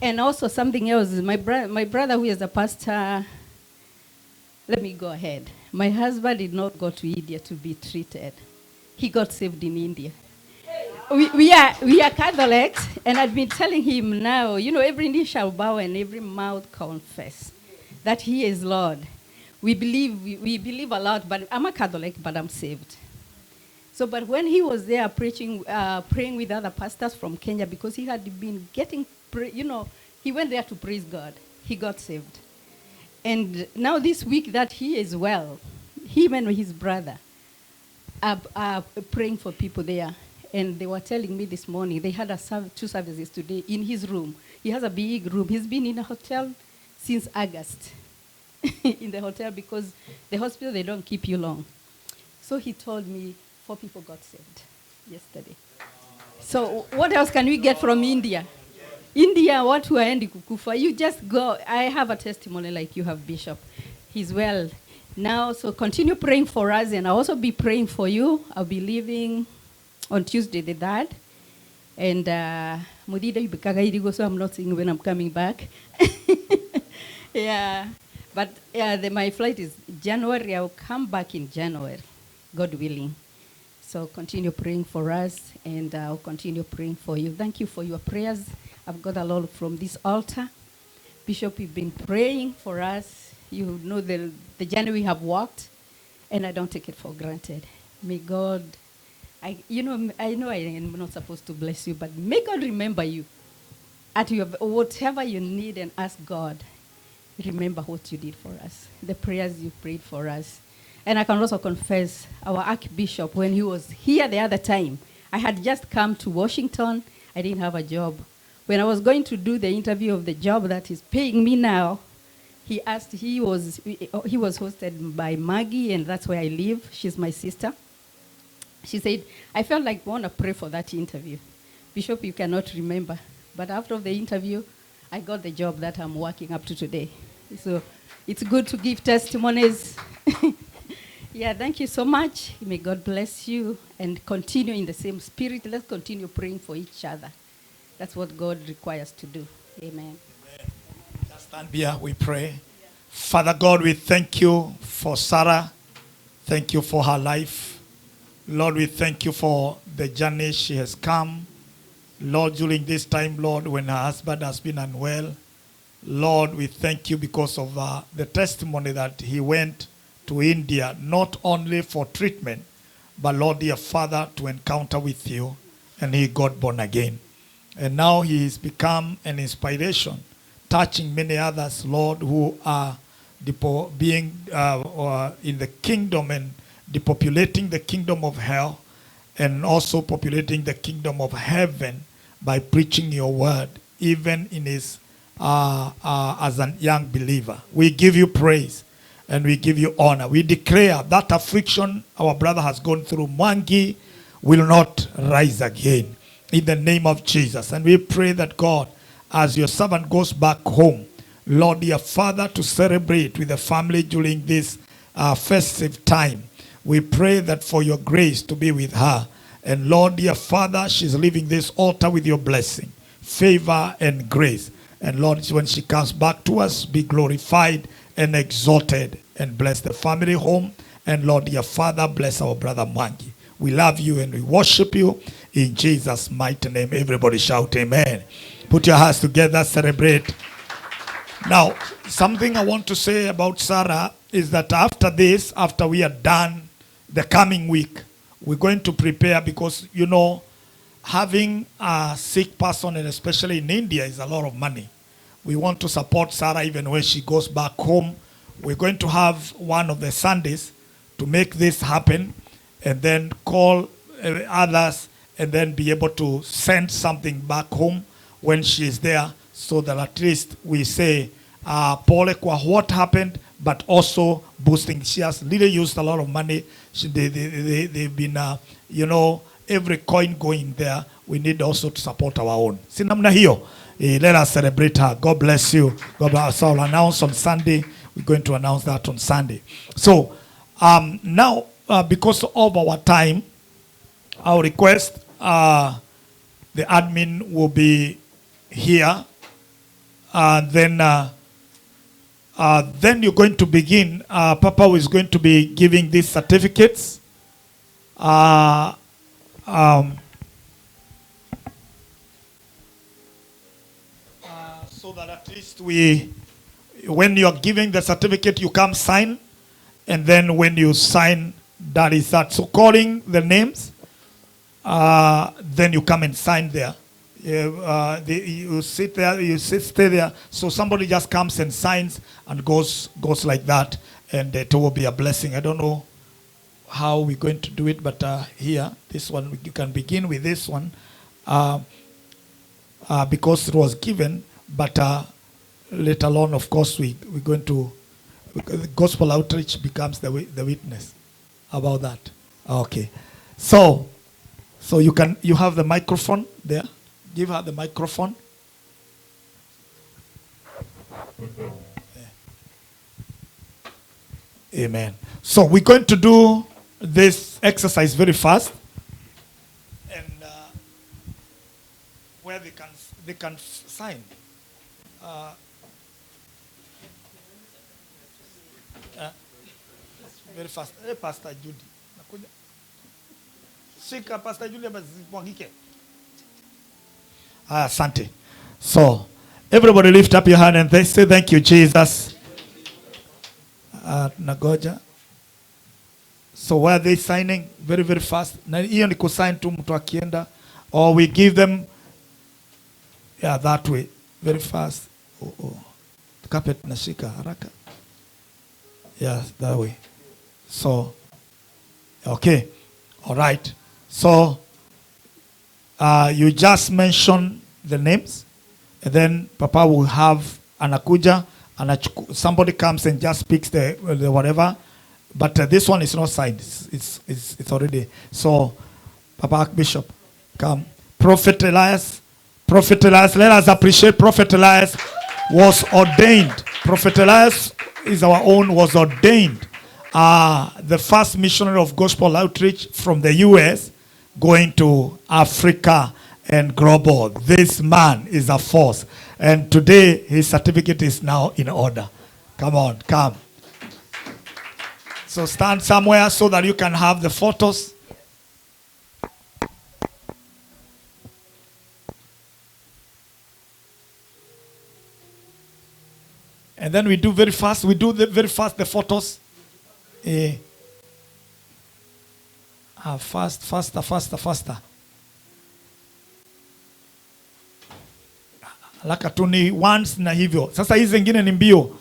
And also something else, my brother who is a pastor, let me go ahead. My husband did not go to India to be treated. He got saved in India. We are Catholics, and I've been telling him now, every knee shall bow and every mouth confess that he is Lord. We believe a lot, but I'm a Catholic, but I'm saved. So, but when he was there preaching, praying with other pastors from Kenya, because he had been getting, he went there to praise God. He got saved. And now this week that he is well, him and his brother are praying for people there. And they were telling me this morning, they had 2 services today in his room. He has a big room. He's been in a hotel since August. In the hotel, because the hospital, they don't keep you long. So he told me 4 people got saved yesterday. So what else can we get from India? India, watu waendi kukufa. You just go. I have a testimony like you have, Bishop. He's well now, so continue praying for us, and I'll also be praying for you. I'll be leaving on Tuesday the 3rd. And Mudida, so I'm not saying when I'm coming back. Yeah. But my flight is January. I'll come back in January, God willing. So continue praying for us, and I'll continue praying for you. Thank you for your prayers. I've got a lot from this altar. Bishop, you've been praying for us. You know the journey we have walked, and I don't take it for granted. May God, I know I am not supposed to bless you, but may God remember you. At whatever you need, and ask God, remember what you did for us, the prayers you prayed for us. And I can also confess, our Archbishop, when he was here the other time, I had just come to Washington. I didn't have a job. When I was going to do the interview of the job that is paying me now, he was hosted by Maggie, and that's where I live. She's my sister. She said, I felt like I want to pray for that interview. Bishop, you cannot remember. But after the interview, I got the job that I'm working up to today. So it's good to give testimonies. Yeah, thank you so much. May God bless you and continue in the same spirit. Let's continue praying for each other. That's what God requires to do. Amen. Just stand here, we pray. Yeah. Father God, we thank you for Sarah. Thank you for her life. Lord, we thank you for the journey she has come. Lord, during this time, Lord, when her husband has been unwell, Lord, we thank you because of the testimony that he went to India, not only for treatment, but Lord, dear Father, to encounter with you, and he got born again. And now he has become an inspiration, touching many others, Lord, who are being in the kingdom and depopulating the kingdom of hell, and also populating the kingdom of heaven by preaching your word, even in his as a young believer. We give you praise and we give you honor. We declare that affliction our brother has gone through, Mwangi, will not rise again in the name of Jesus. And we pray that God, as your servant goes back home, Lord, dear Father, to celebrate with the family during this festive time, we pray that for your grace to be with her. And Lord, dear Father, she's leaving this altar with your blessing, favor, and grace. And Lord, when she comes back to us, be glorified and exalted, and bless the family home. And Lord, dear Father, bless our brother Mwangi. We love you and we worship you in Jesus' mighty name. Everybody shout amen. Put your hands together, celebrate Now, something I want to say about Sarah is that after this, after we are done the coming week, we're going to prepare because, you know, having a sick person, and especially in India, is a lot of money. We want to support Sarah even when she goes back home. We're going to have one of the Sundays to make this happen and then call others and then be able to send something back home when she is there, so that at least we say, pole kwa what happened, but also boosting. She has really used a lot of money. They've been, you know, every coin going there. We need also to support our own. Si namna hiyo, let us celebrate her. God bless you. God bless. So I'll announce on Sunday. We're going to announce that on Sunday. So now, because of our time, I'll request the admin will be here. Then you're going to begin. Papa is going to be giving these certificates. So that at least when you are giving the certificate, you come sign, and then when you sign, that is that. So calling the names, then you come and sign there. You sit there, stay there. So somebody just comes and signs and goes like that, and it will be a blessing. I don't know how we're going to do it, but here, this one, you can begin with this one because it was given, but later on, of course, we're going to, the gospel outreach becomes the witness about that. Okay, so you have the microphone there. Give her the microphone. Amen. So we're going to do this exercise very fast, and where they can sign. Very fast. Hey, Pastor Judy. Shika Pastor Judy mwagike. Asante. So, everybody lift up your hand and they say, thank you, Jesus. Nagoja. So, where are they signing? Very, very fast. Na hiyo ni kusign tu mtu akienda. Or we give them, yeah, that way. Very fast. Carpet nashika haraka. Yeah, that way. So, okay. All right. So, you just mention the names, and then Papa will have anakuja, somebody comes and just picks the whatever, but this one is not signed. It's already. So, Papa Archbishop, come. Prophet Elias, let us appreciate Prophet Elias was ordained. Prophet Elias is our own, was ordained. The first missionary of gospel outreach from the U.S. going to Africa and global. This man is a force. And today, his certificate is now in order. Come on, come. So stand somewhere so that you can have the photos. And then we do very fast. We do very fast the photos. Faster. Laka tu ni once na hivyo. Sasa hizi zingine ni mbio.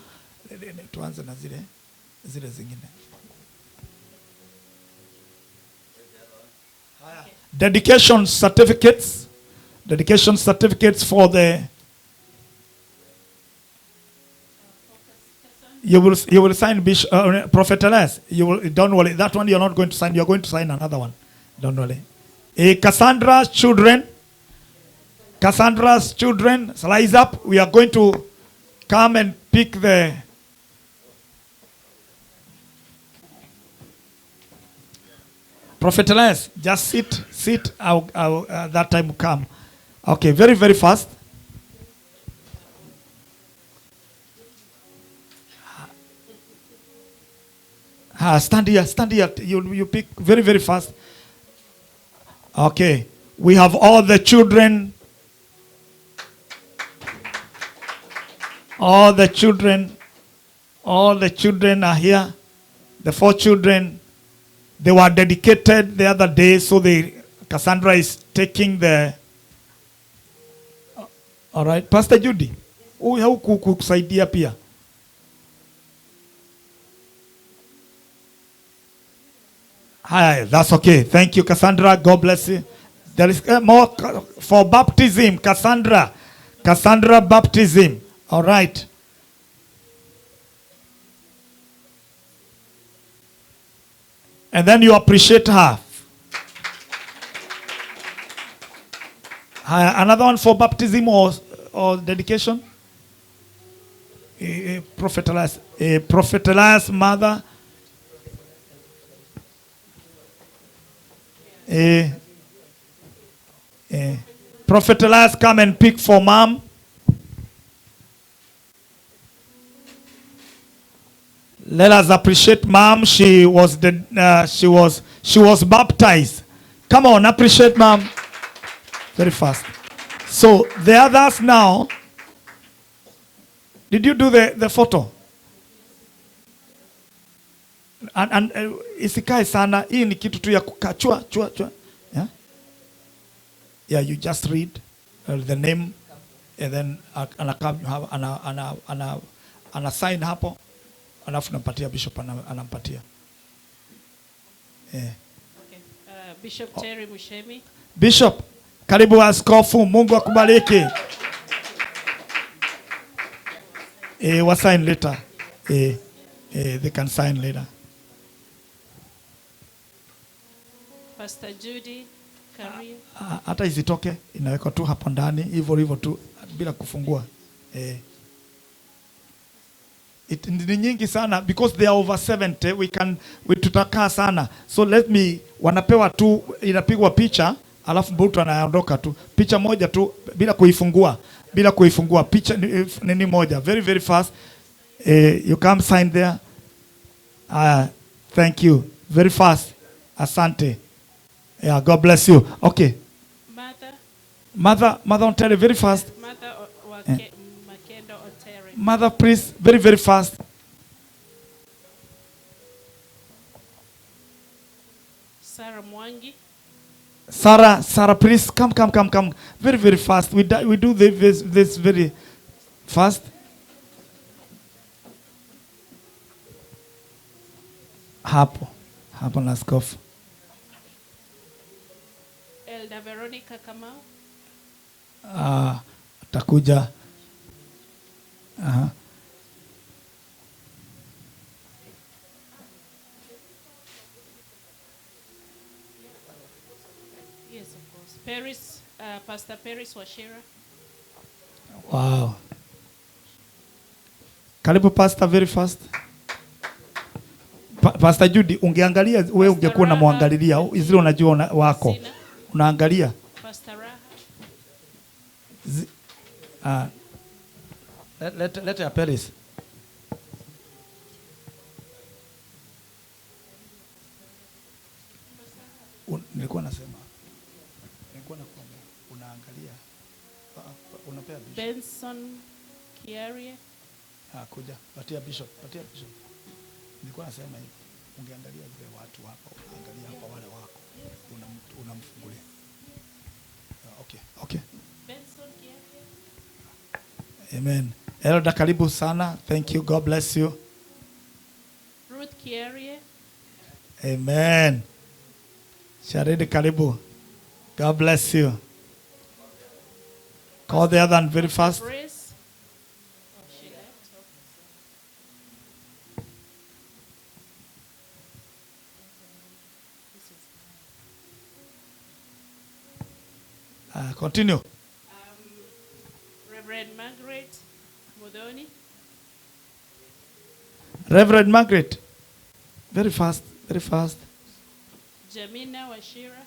Tuanze na zile zingine. Dedication certificates for the you will sign Bishop, Prophet Elias. Don't worry, that one you're not going to sign. You're going to sign another one. Don't worry. Cassandra's children, rise up. We are going to come and pick the Prophet Elias. Just sit. That time will come. Okay, very, very fast. Stand here. You pick very, very fast. Okay. We have all the children. All the children are here. The 4 children, they were dedicated the other day, so Cassandra is taking the. All right, Pastor Judy, huyu haukusaidia pia. Hi, that's okay. Thank you, Cassandra. God bless you. There is more for baptism, Cassandra. Cassandra baptism. All right. And then you appreciate her. Another one for baptism or dedication. Prophet Elias' mother. Prophet Elias, come and pick for mom. Let us appreciate mom. She was baptized. Come on, appreciate mom. Very fast. So the others now. Did you do the photo? And isikae sana. Hii ni kitu tu ya kukachua chua. Yeah? Yeah, you just read the name and then ana sign hapo. Alafu nampatia bishop anampatia. Okay. Bishop Terry Mushemi. Bishop, karibu askofu. Mungu akubariki. What sign later? They can sign later. Pastor Judy Karia. Hata isitoke, inawekwa tu hapo ndani hivyo tu bila kufungua. Ni nyingi sana because they are over 70. We tutakaa sana. So wanapewa tu, inapigwa picha alafu mtu anaondoka tu. Picha moja tu bila kuifungua. Picha nini moja. Very very fast. You come sign there. Thank you. Very fast. Asante. Yeah, God bless you. Okay. Mother Ontere, very fast. Makendo Ontere. Mother priest, very very fast. Sarah Mwangi. Sarah priest, come. Very very fast. We do this very fast. Hapo na askofu. Elder Veronica Kamau. Atakuja. Yes, of course. Pastor Paris Washira. Wow. Karibu pastor, very fast. Pastor Judy, ungeangalia wewe ungekuwa unamwangalilia zile unajua wako. Unaangalia. Pastor Raha. Let her Paris. Nilikuwa nakwambia unaangalia unapea bishop. Benson Kiarie. Kuja patia bishop. Nilikuwa nasema hivi, ungeangalia zile watu hapa, angalia hapa wale wako, unamfungulia. Okay. Benson Kiarie. Amen. Elda, karibu sana. Thank you. God bless you. Ruth Kiarie. Amen. Sharidi, karibu. God bless you. Call the other one very fast. Grace. Oh, she left. Continue. Reverend Margaret Modoni. Reverend Margaret. Very fast. Jamina Washira.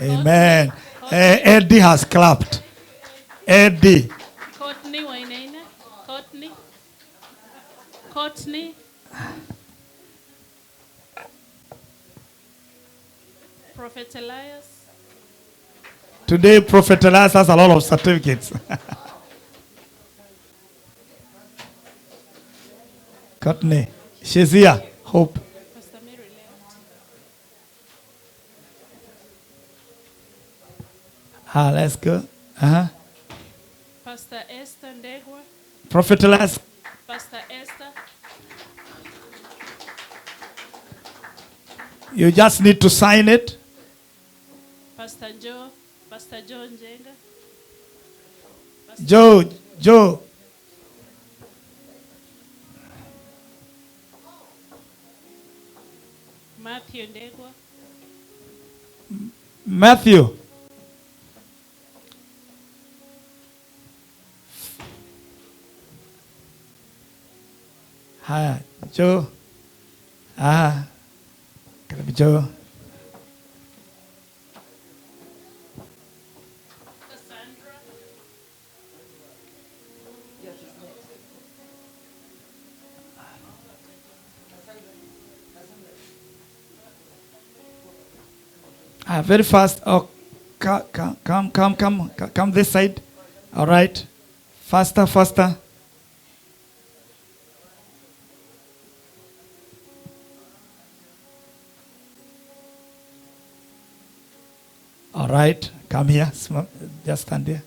Amen. Eddie has clapped. Eddie. Courtney Wainaina. Courtney. Prophet Elias. Today, Prophet Elias has a lot of certificates. Courtney. She's here. Hope. Pastor Mary left. Let's go. Uh-huh. Pastor Esther Ndegwa. Prophet Elias. Pastor Esther. You just need to sign it. Pastor Joe. Pastor John Jenga. Joe. Matthew Ndegwa. Matthew. Hi, Joe. Karibu Joe. Cassandra. Very fast. Oh, come this side. All right. Faster. All right. Come here. Just stand there.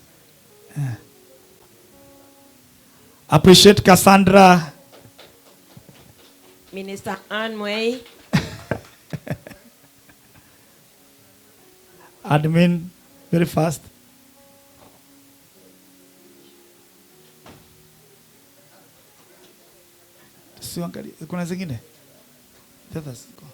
Appreciate Cassandra. Minister Anway. Admin, very fast. Siangalie, kuna zingine? The others. Go.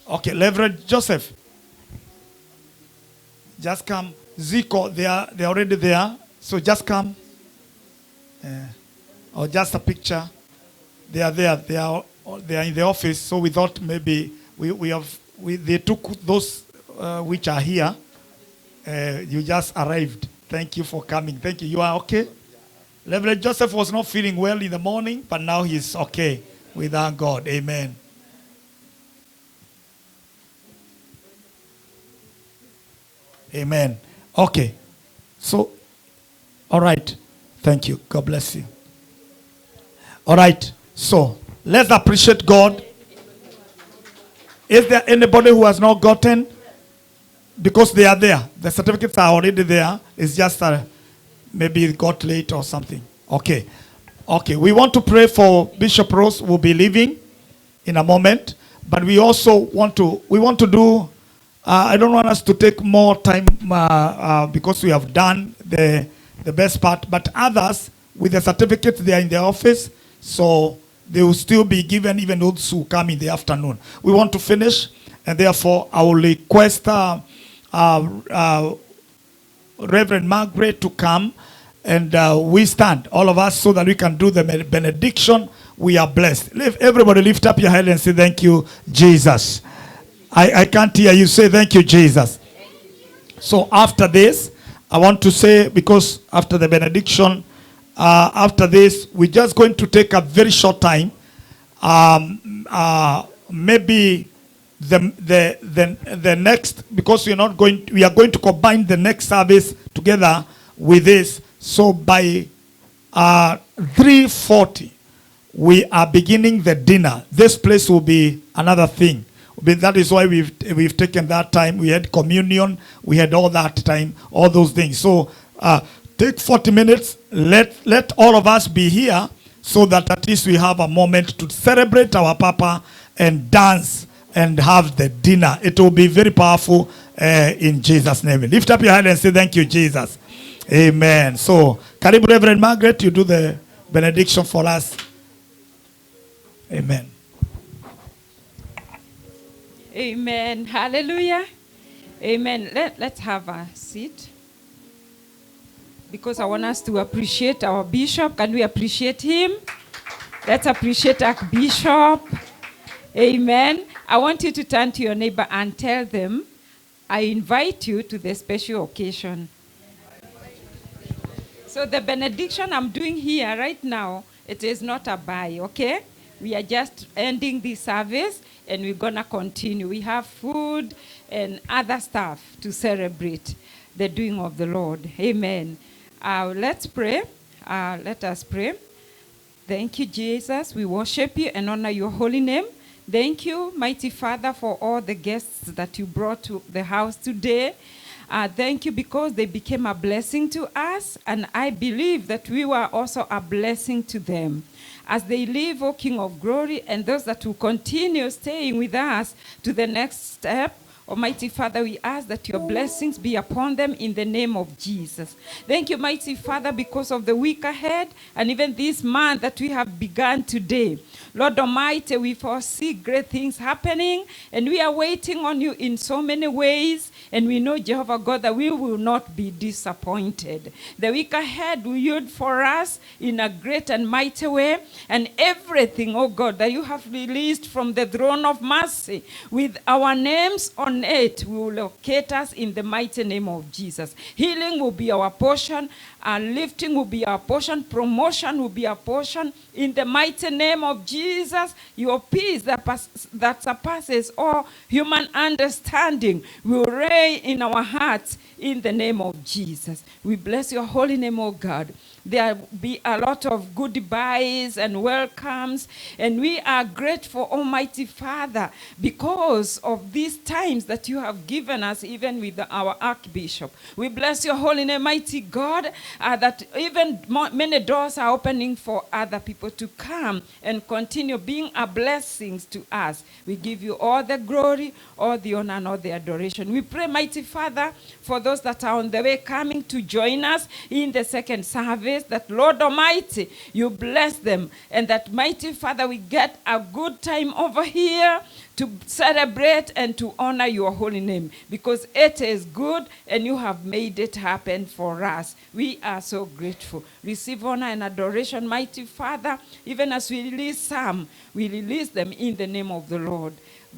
Okay, Reverend Joseph. Just come. Zico, they're already there. So just come. Or just a picture. They are there. They are in the office. So we thought maybe they took those which are here. You just arrived. Thank you for coming. Thank you. You are okay? Reverend Joseph was not feeling well in the morning, but now he's okay. We thank God. Amen. Amen. Okay. So, all right. Thank you. God bless you. All right. So, let's appreciate God. Is there anybody who has not gotten? Because they are there. The certificates are already there. It's just maybe it got late or something. Okay. Okay. We want to pray for Bishop Rose, who will be leaving in a moment. But we also want to do, I don't want us to take more time because we have done the best part. But others, with the certificates, they are in the office. So they will still be given, even those who come in the afternoon. We want to finish. And therefore, I will request Reverend Margaret to come. And we stand, all of us, so that we can do the benediction. We are blessed. Everybody lift up your head and say, thank you, Jesus. I can't hear you say, thank you, Jesus. So after this, I want to say, because after the benediction, after this, we're just going to take a very short time. Maybe the next, because we are going to combine the next service together with this. So by 3:40, we are beginning the dinner. This place will be another thing. That is why we've taken that time. We had communion. We had all that time, all those things. So take 40 minutes. Let all of us be here so that at least we have a moment to celebrate our Papa and dance and have the dinner. It will be very powerful in Jesus' name. Lift up your hand and say, thank you, Jesus. Amen. So, Karibu Reverend Margaret, you do the benediction for us. Amen. Amen. Hallelujah. Amen. Let's have a seat. Because I want us to appreciate our bishop. Can we appreciate him? Let's appreciate Archbishop. Amen. I want you to turn to your neighbor and tell them, I invite you to the special occasion. So the benediction I'm doing here right now, it is not a bye, okay? We are just ending the service and we're going to continue. We have food and other stuff to celebrate the doing of the Lord. Amen. Let's pray. Let us pray. Thank you, Jesus. We worship you and honor your holy name. Thank you, mighty Father, for all the guests that you brought to the house today. Thank you because they became a blessing to us, and I believe that we were also a blessing to them. As they live, O King of Glory, and those that will continue staying with us to the next step, Almighty Father, we ask that your blessings be upon them in the name of Jesus. Thank you, mighty Father, because of the week ahead and even this month that we have begun today. Lord Almighty, we foresee great things happening, and we are waiting on you in so many ways, and we know, Jehovah God, that we will not be disappointed. The week ahead will yield for us in a great and mighty way, and everything, oh God, that you have released from the throne of mercy with our names on it will locate us in the mighty name of Jesus. Healing will be our portion, and lifting will be our portion, promotion will be our portion. In the mighty name of Jesus, your peace that surpasses all human understanding will reign in our hearts in the name of Jesus. We bless your holy name, O God. There will be a lot of goodbyes and welcomes, and we are grateful, Almighty Father, because of these times that you have given us, even with our Archbishop. We bless your holy name, mighty God, that even many doors are opening for other people to come and continue being a blessing to us. We give you all the glory, all the honor, and all the adoration. We pray, mighty Father, for those that are on the way coming to join us in the second service, that Lord Almighty, you bless them, and that mighty Father, we get a good time over here to celebrate and to honor your holy name, because it is good and you have made it happen for us. We are so grateful. Receive honor and adoration, mighty Father. Even as we release some, we release them in the name of the Lord.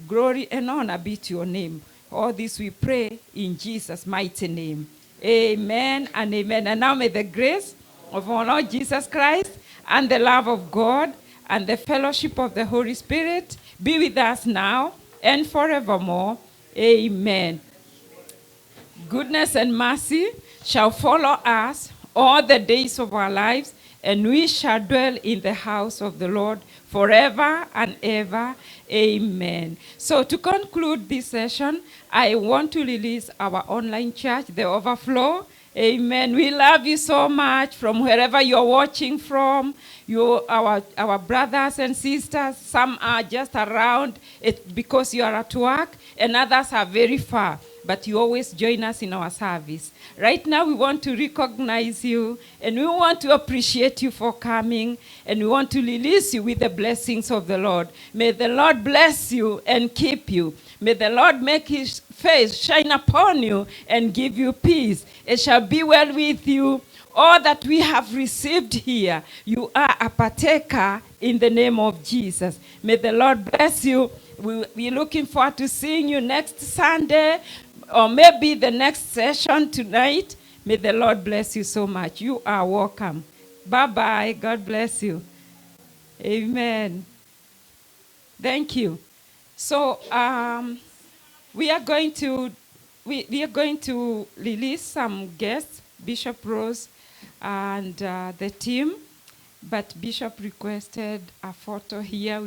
Glory and honor be to your name. All this we pray in Jesus' mighty name. Amen and amen. And now may the grace of our Lord Jesus Christ and the love of God and the fellowship of the Holy Spirit be with us now and forevermore. Amen. Goodness and mercy shall follow us all the days of our lives, and we shall dwell in the house of the Lord forever and ever. Amen. So to conclude this session, I want to release our online church, The Overflow. Amen. We love you so much from wherever you're watching from. You, our brothers and sisters, some are just around it because you are at work, and others are very far. But you always join us in our service. Right now, we want to recognize you, and we want to appreciate you for coming, and we want to release you with the blessings of the Lord. May the Lord bless you and keep you. May the Lord make his face shine upon you and give you peace. It shall be well with you. All that we have received here, you are a partaker in the name of Jesus. May the Lord bless you. We're looking forward to seeing you next Sunday, or maybe the next session tonight. May the Lord bless you so much. You are welcome. Bye-bye. God bless you. Amen. Thank you. So we are going to release some guests, Bishop Rose and the team, but Bishop requested a photo here.